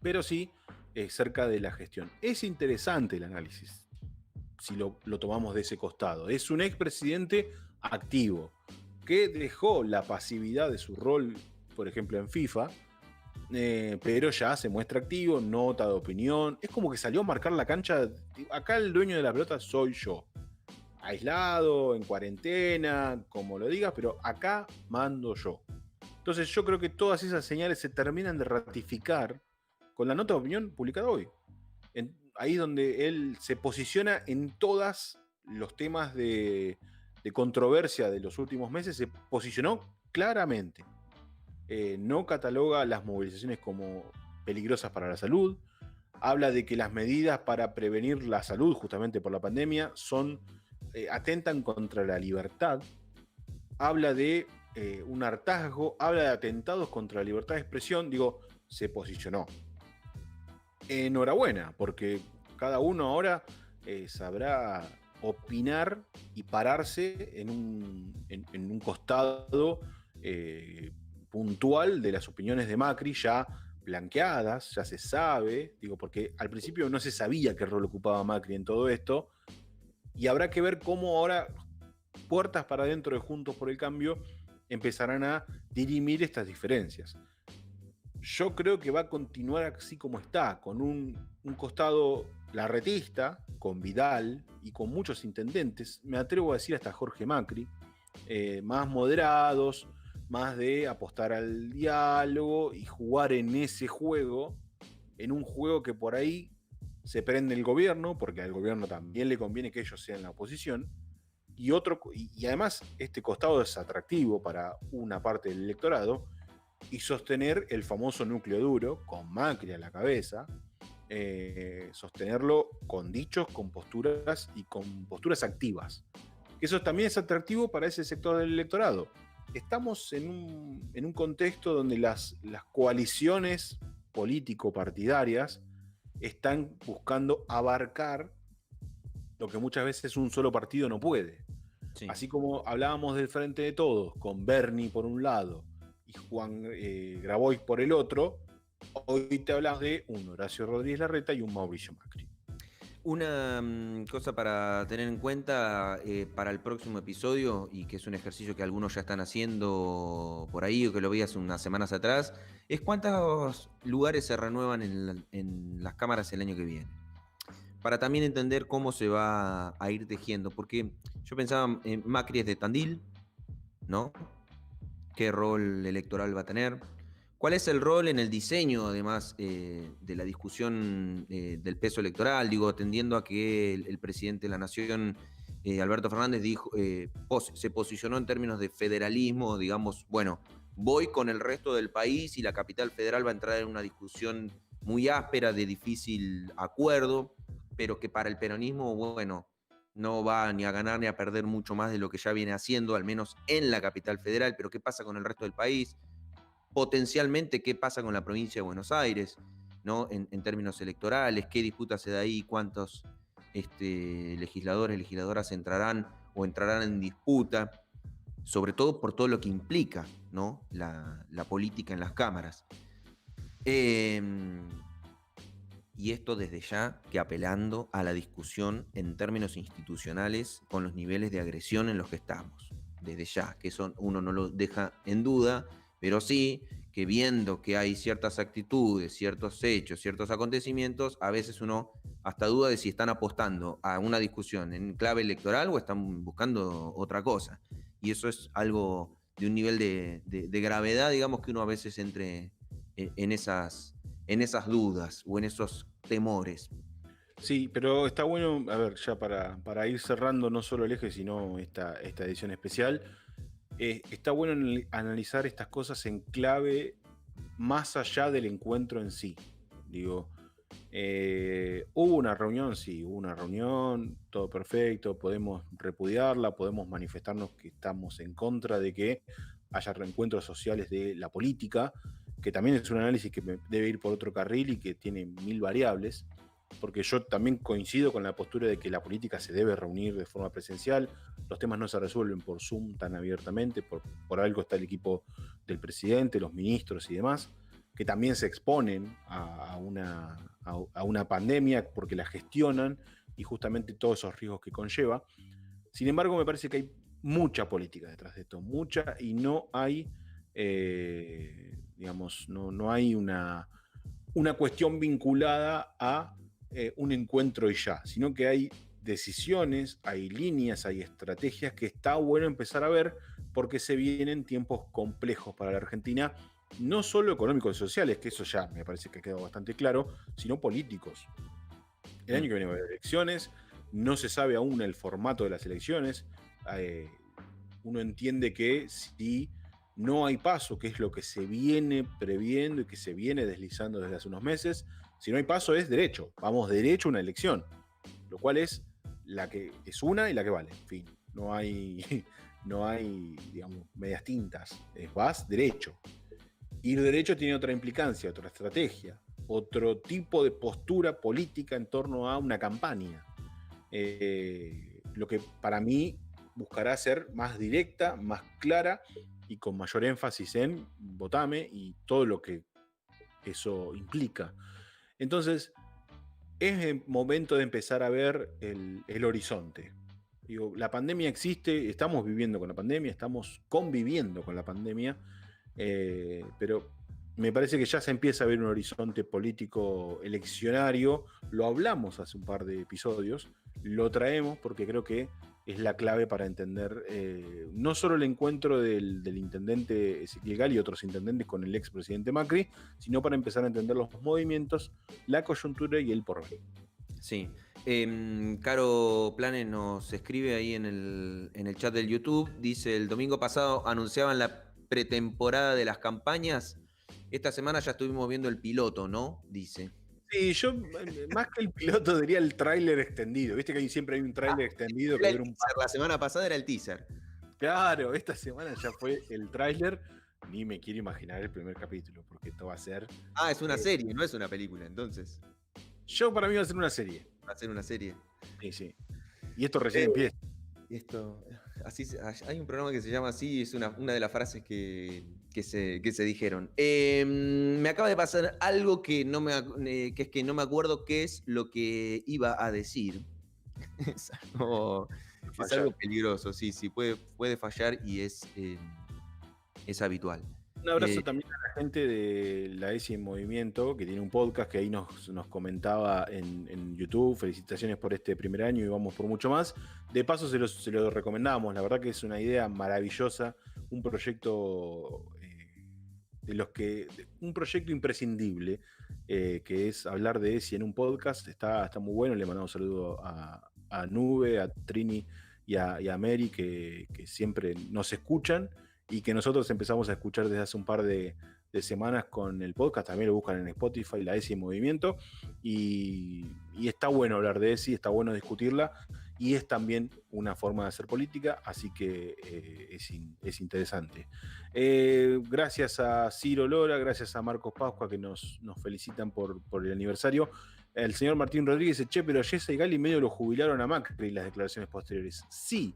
pero sí cerca de la gestión. Es interesante el análisis, si lo tomamos de ese costado. Es un expresidente activo, que dejó la pasividad de su rol, por ejemplo, en FIFA, pero ya se muestra activo, nota de opinión. Es como que salió a marcar la cancha. Acá el dueño de la pelota soy yo. Aislado, en cuarentena, como lo digas, pero acá mando yo. Entonces yo creo que todas esas señales se terminan de ratificar con la nota de opinión publicada hoy. Ahí donde él se posiciona en todos los temas de controversia de los últimos meses, se posicionó claramente. No cataloga las movilizaciones como peligrosas para la salud. Habla de que las medidas para prevenir la salud, justamente por la pandemia, atentan contra la libertad. Habla de un hartazgo, habla de atentados contra la libertad de expresión. Digo, se posicionó. Enhorabuena, porque cada uno ahora sabrá opinar y pararse en un costado puntual de las opiniones de Macri, ya blanqueadas, ya se sabe, digo, porque al principio no se sabía qué rol ocupaba Macri en todo esto, y habrá que ver cómo ahora, puertas para adentro de Juntos por el Cambio, empezarán a dirimir estas diferencias. Yo creo que va a continuar así como está, con un costado larretista, con Vidal y con muchos intendentes, me atrevo a decir hasta Jorge Macri, más moderados, más de apostar al diálogo y jugar en ese juego, en un juego que por ahí se prende el gobierno, porque al gobierno también le conviene que ellos sean la oposición, y además este costado es atractivo para una parte del electorado, y sostener el famoso núcleo duro, con Macri a la cabeza, sostenerlo con dichos, con posturas y con posturas activas. Eso también es atractivo para ese sector del electorado. Estamos en un contexto donde las coaliciones político-partidarias están buscando abarcar lo que muchas veces un solo partido no puede. Sí. Así como hablábamos del Frente de Todos, con Bernie por un lado y Juan Grabois por el otro, hoy te hablas de un Horacio Rodríguez Larreta y un Mauricio Macri. Una cosa para tener en cuenta para el próximo episodio, y que es un ejercicio que algunos ya están haciendo por ahí o que lo vi hace unas semanas atrás, es cuántos lugares se renuevan en las cámaras el año que viene. Para también entender cómo se va a ir tejiendo, porque yo pensaba, Macri es de Tandil, ¿no? ¿Qué rol electoral va a tener? ¿Cuál es el rol en el diseño, además, de la discusión del peso electoral? Digo, atendiendo a que el presidente de la Nación, Alberto Fernández, se posicionó en términos de federalismo, digamos, bueno, voy con el resto del país y la capital federal va a entrar en una discusión muy áspera, de difícil acuerdo, pero que para el peronismo, bueno, no va ni a ganar ni a perder mucho más de lo que ya viene haciendo, al menos en la capital federal. Pero ¿qué pasa con el resto del país? Potencialmente, ¿qué pasa con la provincia de Buenos Aires, ¿no? En términos electorales, ¿qué disputa se da ahí? ¿Cuántos legisladores, legisladoras entrarán en disputa? Sobre todo por todo lo que implica, ¿no? la política en las cámaras. Y esto desde ya que apelando a la discusión en términos institucionales con los niveles de agresión en los que estamos. Desde ya, que eso uno no lo deja en duda, pero sí que viendo que hay ciertas actitudes, ciertos hechos, ciertos acontecimientos, a veces uno hasta duda de si están apostando a una discusión en clave electoral o están buscando otra cosa. y eso es algo de un nivel de gravedad, digamos, que uno a veces entre en esas dudas o en esos temores. Sí, pero está bueno, a ver, ya para ir cerrando no solo el eje, sino esta edición especial, está bueno analizar estas cosas en clave más allá del encuentro en sí. Digo, hubo una reunión, sí, hubo una reunión, todo perfecto, podemos repudiarla, podemos manifestarnos que estamos en contra de que haya reencuentros sociales de la política, que también es un análisis que debe ir por otro carril y que tiene 1000 variables, porque yo también coincido con la postura de que la política se debe reunir de forma presencial, los temas no se resuelven por Zoom tan abiertamente, por algo está el equipo del presidente, los ministros y demás, que también se exponen a una pandemia porque la gestionan y justamente todos esos riesgos que conlleva. Sin embargo, me parece que hay mucha política detrás de esto, mucha, y no hay, digamos, no hay una cuestión vinculada a un encuentro y ya, sino que hay decisiones, hay líneas, hay estrategias que está bueno empezar a ver porque se vienen tiempos complejos para la Argentina, no solo económicos y sociales, que eso ya me parece que ha quedado bastante claro, sino políticos. El año que viene va a haber elecciones, no se sabe aún el formato de las elecciones, uno entiende que si no hay paso, que es lo que se viene previendo y que se viene deslizando desde hace unos meses, si no hay paso es derecho, vamos derecho a una elección, lo cual es la que es una y la que vale, en fin, no hay, digamos, medias tintas, vas derecho. Ir derecho tiene otra implicancia, otra estrategia, otro tipo de postura política en torno a una campaña, lo que para mí buscará ser más directa, más clara y con mayor énfasis en votame y todo lo que eso implica. Entonces, es el momento de empezar a ver el horizonte. Digo, la pandemia existe, estamos viviendo con la pandemia, estamos conviviendo con la pandemia, pero me parece que ya se empieza a ver un horizonte político eleccionario. Lo hablamos hace un par de episodios, lo traemos porque creo que es la clave para entender no solo el encuentro del intendente Ezequiel Gali y otros intendentes con el expresidente Macri, sino para empezar a entender los movimientos, la coyuntura y el porvenir. Sí. Caro Planes nos escribe ahí en el chat del YouTube, dice: el domingo pasado anunciaban la pretemporada de las campañas, esta semana ya estuvimos viendo el piloto, ¿no? Dice. Sí, yo más que el piloto diría el tráiler extendido. Viste que siempre hay un tráiler extendido que dura un par. La semana pasada era el teaser. Claro, esta semana ya fue el tráiler. Ni me quiero imaginar el primer capítulo, porque esto va a ser... Ah, es una serie, no es una película, entonces. Para mí va a ser una serie. Va a ser una serie. Sí, sí. Y esto recién empieza. Hay un programa que se llama así, es una de las frases que se dijeron. Me acaba de pasar algo que es que no me acuerdo qué es lo que iba a decir. Es algo peligroso, sí, puede fallar y es habitual. Un abrazo también a la gente de la ESI en Movimiento, que tiene un podcast que ahí nos comentaba en YouTube. Felicitaciones por este primer año y vamos por mucho más. De paso se lo recomendamos, la verdad que es una idea maravillosa, un proyecto un proyecto imprescindible, que es hablar de ESI en un podcast. Está muy bueno, le mandamos un saludo a Nube, a Trini y a Mary, que siempre nos escuchan y que nosotros empezamos a escuchar desde hace un par de semanas con el podcast. También lo buscan en Spotify, la ESI en Movimiento, y está bueno hablar de ESI, está bueno discutirla, y es también una forma de hacer política, así que es interesante. Gracias a Ciro Lora, gracias a Marcos Pascua, que nos felicitan por el aniversario. El señor Martín Rodríguez dice: pero a Yesa y Gali medio lo jubilaron a Macri, las declaraciones posteriores. Sí,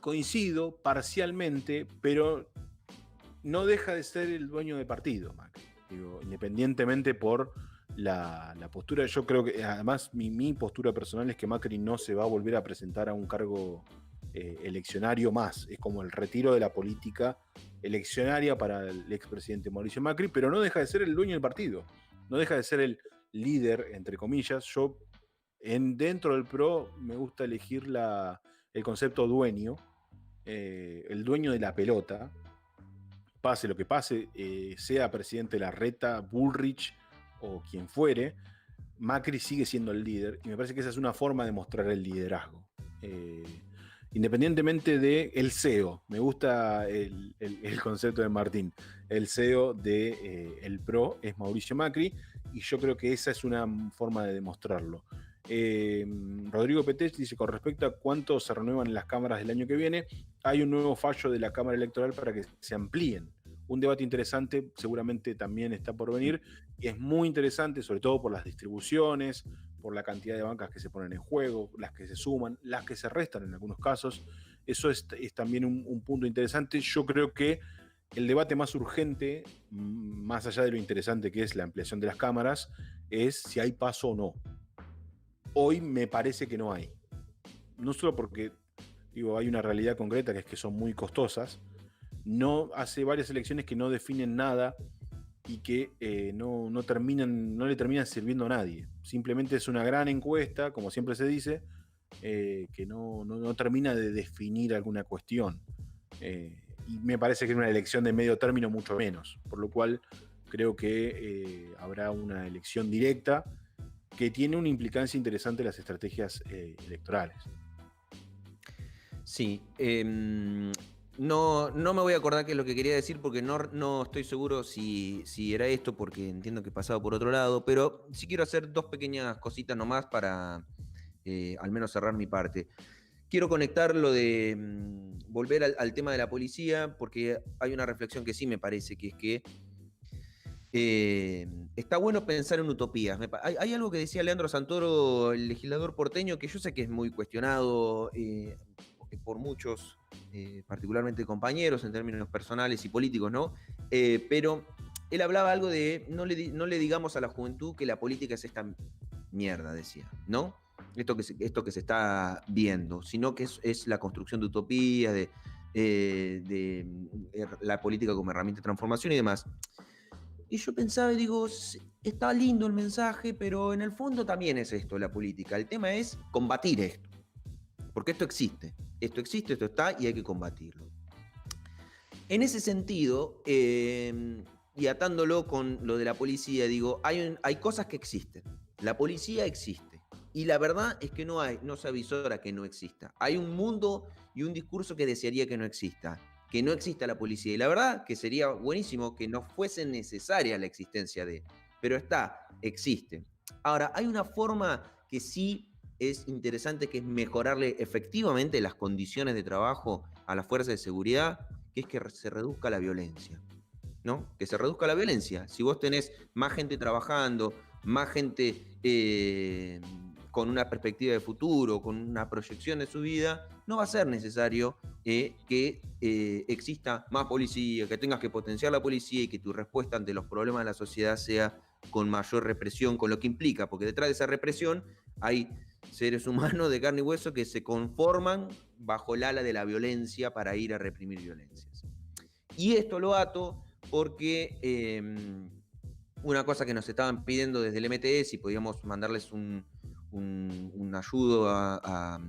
coincido parcialmente, pero no deja de ser el dueño de partido, Macri. Digo, independientemente por la postura, yo creo que además mi postura personal es que Macri no se va a volver a presentar a un cargo eleccionario más. Es como el retiro de la política eleccionaria para el expresidente Mauricio Macri, pero no deja de ser el dueño del partido, no deja de ser el líder, entre comillas. Yo dentro del PRO me gusta elegir el concepto dueño, el dueño de la pelota, pase lo que pase, sea presidente Larreta, Bullrich o quien fuere, Macri sigue siendo el líder, y me parece que esa es una forma de mostrar el liderazgo. Independientemente del CEO, me gusta el concepto de Martín, el CEO de el PRO es Mauricio Macri, y yo creo que esa es una forma de demostrarlo. Rodrigo Petech dice, con respecto a cuánto se renuevan en las cámaras del año que viene, hay un nuevo fallo de la Cámara Electoral para que se amplíen. Un debate interesante seguramente también está por venir, y es muy interesante, sobre todo por las distribuciones, por la cantidad de bancas que se ponen en juego, las que se suman, las que se restan en algunos casos. Eso es también un punto interesante. Yo creo que el debate más urgente, más allá de lo interesante que es la ampliación de las cámaras, es si hay paso o no. Hoy me parece que no hay. No solo porque hay una realidad concreta, que es que son muy costosas. No, hace varias elecciones que no definen nada y que no le terminan sirviendo a nadie. Simplemente es una gran encuesta, como siempre se dice, que no termina de definir alguna cuestión. Y me parece que en una elección de medio término mucho menos. Por lo cual creo que habrá una elección directa que tiene una implicancia interesante en las estrategias electorales. Sí. No me voy a acordar qué es lo que quería decir, porque no estoy seguro si era esto, porque entiendo que pasaba por otro lado, pero sí quiero hacer dos pequeñas cositas nomás para al menos cerrar mi parte. Quiero conectar lo de volver al tema de la policía, porque hay una reflexión que sí me parece, que es que está bueno pensar en utopías. Hay algo que decía Leandro Santoro, el legislador porteño, que yo sé que es muy cuestionado por muchos, particularmente compañeros en términos personales y políticos, ¿no? Pero él hablaba algo de no le digamos a la juventud que la política es esta mierda, decía, ¿no? Esto que se está viendo, sino que es la construcción de utopías, de la política como herramienta de transformación y demás. Y yo pensaba y digo, está lindo el mensaje, pero en el fondo también es esto, la política. El tema es combatir esto. Porque esto existe, esto está y hay que combatirlo. En ese sentido, y atándolo con lo de la policía, digo, hay cosas que existen. La policía existe. Y la verdad es que no se avisora que no exista. Hay un mundo y un discurso que desearía que no exista la policía. Y la verdad que sería buenísimo que no fuese necesaria la existencia de, pero existe. Ahora, hay una forma que sí es interesante, que es mejorarle efectivamente las condiciones de trabajo a las fuerzas de seguridad, que es que se reduzca la violencia, ¿no? Que se reduzca la violencia. Si vos tenés más gente trabajando, más gente con una perspectiva de futuro, con una proyección de su vida, no va a ser necesario que exista más policía, que tengas que potenciar la policía y que tu respuesta ante los problemas de la sociedad sea con mayor represión, con lo que implica, porque detrás de esa represión hay seres humanos de carne y hueso que se conforman bajo el ala de la violencia para ir a reprimir violencias. Y esto lo ato porque una cosa que nos estaban pidiendo desde el MTE, si podíamos mandarles un ayudo a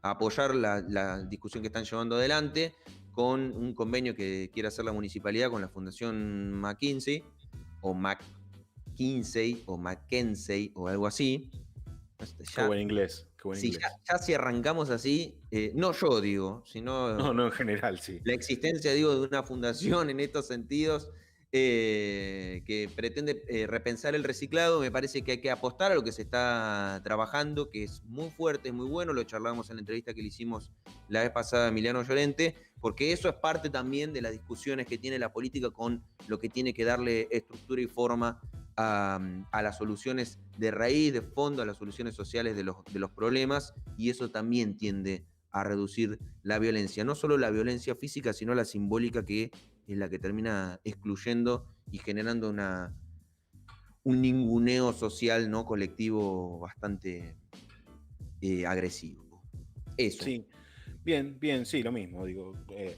apoyar la discusión que están llevando adelante con un convenio que quiere hacer la municipalidad con la Fundación McKinsey o Mackenzie o algo así. Qué buen inglés. Ya si arrancamos así, no yo digo, sino no en general, sí. La existencia, digo, de una fundación en estos sentidos que pretende repensar el reciclado, me parece que hay que apostar a lo que se está trabajando, que es muy fuerte, es muy bueno, lo charlamos en la entrevista que le hicimos la vez pasada a Emiliano Llorente, porque eso es parte también de las discusiones que tiene la política con lo que tiene que darle estructura y forma a las soluciones de raíz, de fondo, a las soluciones sociales de los problemas, y eso también tiende a reducir la violencia, no solo la violencia física, sino la simbólica, que es la que termina excluyendo y generando un ninguneo social, ¿no? Colectivo bastante agresivo. Eso. Sí. Bien, sí, lo mismo, digo,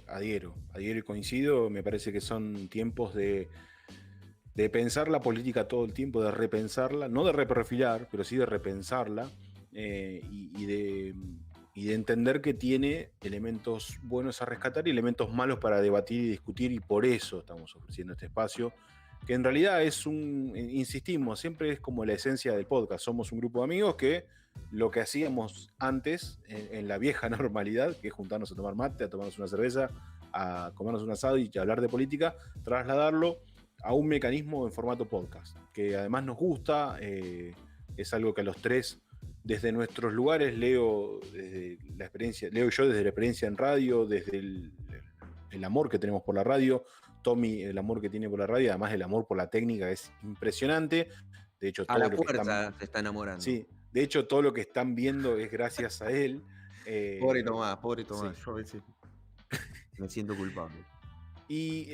adhiero y coincido, me parece que son tiempos de pensar la política todo el tiempo, de repensarla, no de reperfilar, pero sí de repensarla, y de y de entender que tiene elementos buenos a rescatar y elementos malos para debatir y discutir, y por eso estamos ofreciendo este espacio, que en realidad es insistimos, siempre es como la esencia del podcast. Somos un grupo de amigos que lo que hacíamos antes, en la vieja normalidad, que es juntarnos a tomar mate, a tomarnos una cerveza, a comernos un asado y a hablar de política, trasladarlo a un mecanismo en formato podcast, que además nos gusta, es algo que a los tres, desde nuestros lugares, leo yo desde la experiencia en radio, desde el amor que tenemos por la radio, Tommy el amor que tiene por la radio, además el amor por la técnica es impresionante. De hecho, a la fuerza se está enamorando. Sí, de hecho todo lo que están viendo es gracias a él. Pobre Tomás, sí. Yo a veces me siento culpable. Y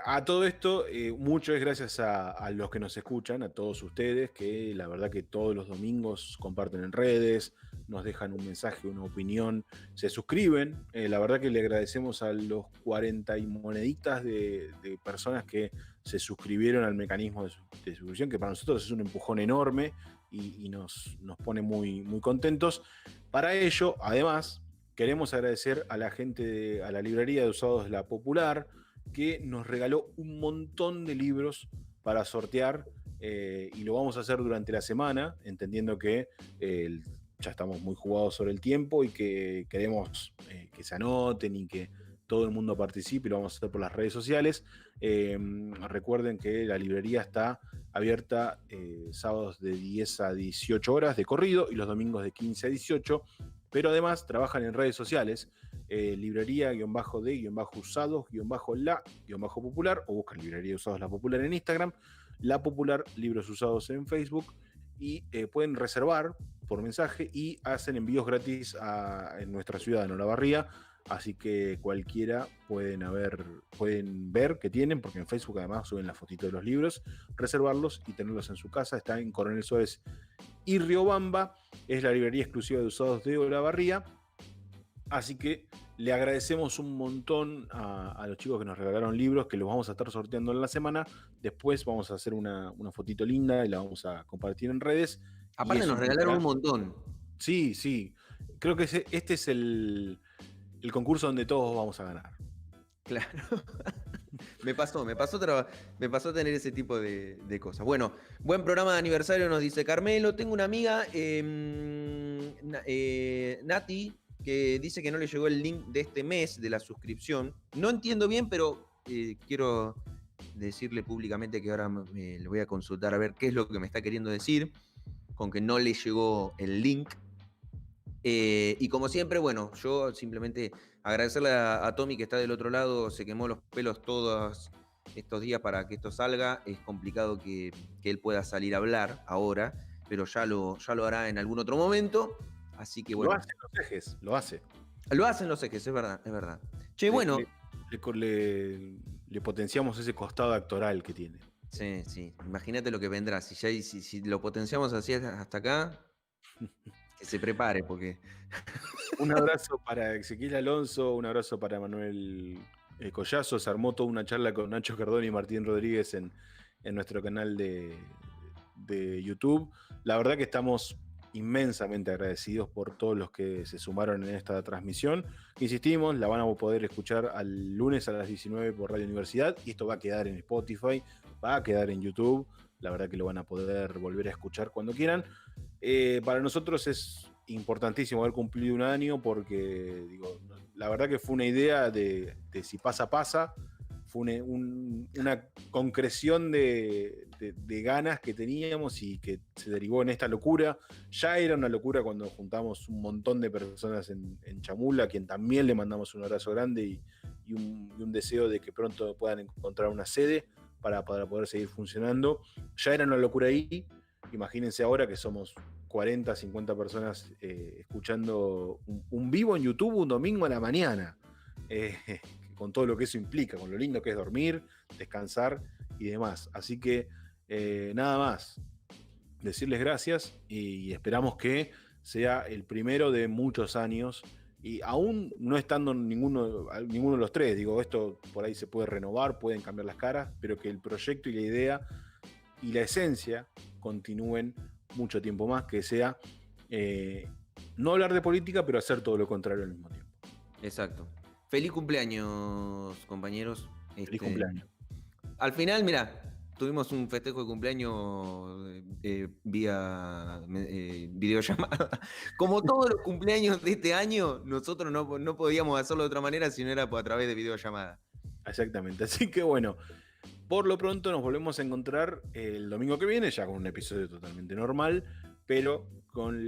a todo esto, mucho es gracias a los que nos escuchan, a todos ustedes, que la verdad que todos los domingos comparten en redes, nos dejan un mensaje, una opinión, se suscriben. La verdad que le agradecemos a los 40 y moneditas de personas que se suscribieron al mecanismo de suscripción, que para nosotros es un empujón enorme y nos pone muy, muy contentos. Para ello, además, queremos agradecer a la gente, a la librería de usados La Popular, que nos regaló un montón de libros para sortear, y lo vamos a hacer durante la semana, entendiendo que ya estamos muy jugados sobre el tiempo y que queremos que se anoten y que todo el mundo participe, y lo vamos a hacer por las redes sociales. Recuerden que la librería está abierta sábados de 10 a 18 horas de corrido y los domingos de 15 a 18, pero además trabajan en redes sociales, librería-de-usados-la-popular, o buscan librería de usados La Popular en Instagram, La Popular Libros Usados en Facebook, y pueden reservar por mensaje y hacen envíos gratis en nuestra ciudad, en Olavarría. Así que cualquiera pueden ver que tienen, porque en Facebook además suben la fotito de los libros, reservarlos y tenerlos en su casa. Está en Coronel Suárez y Riobamba, es la librería exclusiva de usados de Olavarría. Así que le agradecemos un montón a los chicos que nos regalaron libros, que los vamos a estar sorteando en la semana. Después vamos a hacer una fotito linda y la vamos a compartir en redes. Aparte nos regalaron un montón. Sí, creo que este es el concurso donde todos vamos a ganar. Claro. me pasó tener ese tipo de cosas. Bueno, buen programa de aniversario, nos dice Carmelo. Tengo una amiga, Nati, que dice que no le llegó el link de este mes de la suscripción. No entiendo bien, pero quiero decirle públicamente que ahora le voy a consultar a ver qué es lo que me está queriendo decir con que no le llegó el link. Y como siempre, bueno, yo simplemente agradecerle a Tommy, que está del otro lado, se quemó los pelos todos estos días para que esto salga. Es complicado que él pueda salir a hablar ahora, pero ya lo hará en algún otro momento. Así que bueno. Lo hacen los ejes, lo hace. Lo hacen los ejes, es verdad. Che, bueno. Le potenciamos ese costado actoral que tiene. Sí. Imagínate lo que vendrá. Si lo potenciamos así hasta acá, que se prepare, porque. Un abrazo para Ezequiel Alonso, un abrazo para Manuel Collazo. Se armó toda una charla con Nacho Cardone y Martín Rodríguez en nuestro canal de YouTube. La verdad que estamos inmensamente agradecidos por todos los que se sumaron en esta transmisión. Insistimos, la van a poder escuchar al lunes a las 19 por Radio Universidad, y esto va a quedar en Spotify, va a quedar en YouTube. La verdad que lo van a poder volver a escuchar cuando quieran. Para nosotros es importantísimo haber cumplido un año, porque la verdad que fue una idea de si pasa, pasa. Fue una concreción de ganas que teníamos y que se derivó en esta locura. Ya era una locura cuando juntamos un montón de personas en Chamula, a quien también le mandamos un abrazo grande y un deseo de que pronto puedan encontrar una sede para poder seguir funcionando. Ya era una locura ahí. Imagínense ahora que somos 40, 50 personas escuchando un vivo en YouTube un domingo a la mañana. Con todo lo que eso implica, con lo lindo que es dormir, descansar y demás. Así que nada más, decirles gracias y esperamos que sea el primero de muchos años, y aún no estando ninguno de los tres, esto por ahí se puede renovar, pueden cambiar las caras, pero que el proyecto y la idea y la esencia continúen mucho tiempo más, que sea no hablar de política, pero hacer todo lo contrario al mismo tiempo. Exacto. Feliz cumpleaños, compañeros. Feliz cumpleaños. Al final, mirá, tuvimos un festejo de cumpleaños vía videollamada. Como todos los cumpleaños de este año, nosotros no podíamos hacerlo de otra manera si no era a través de videollamada. Exactamente. Así que bueno, por lo pronto nos volvemos a encontrar el domingo que viene, ya con un episodio totalmente normal, pero con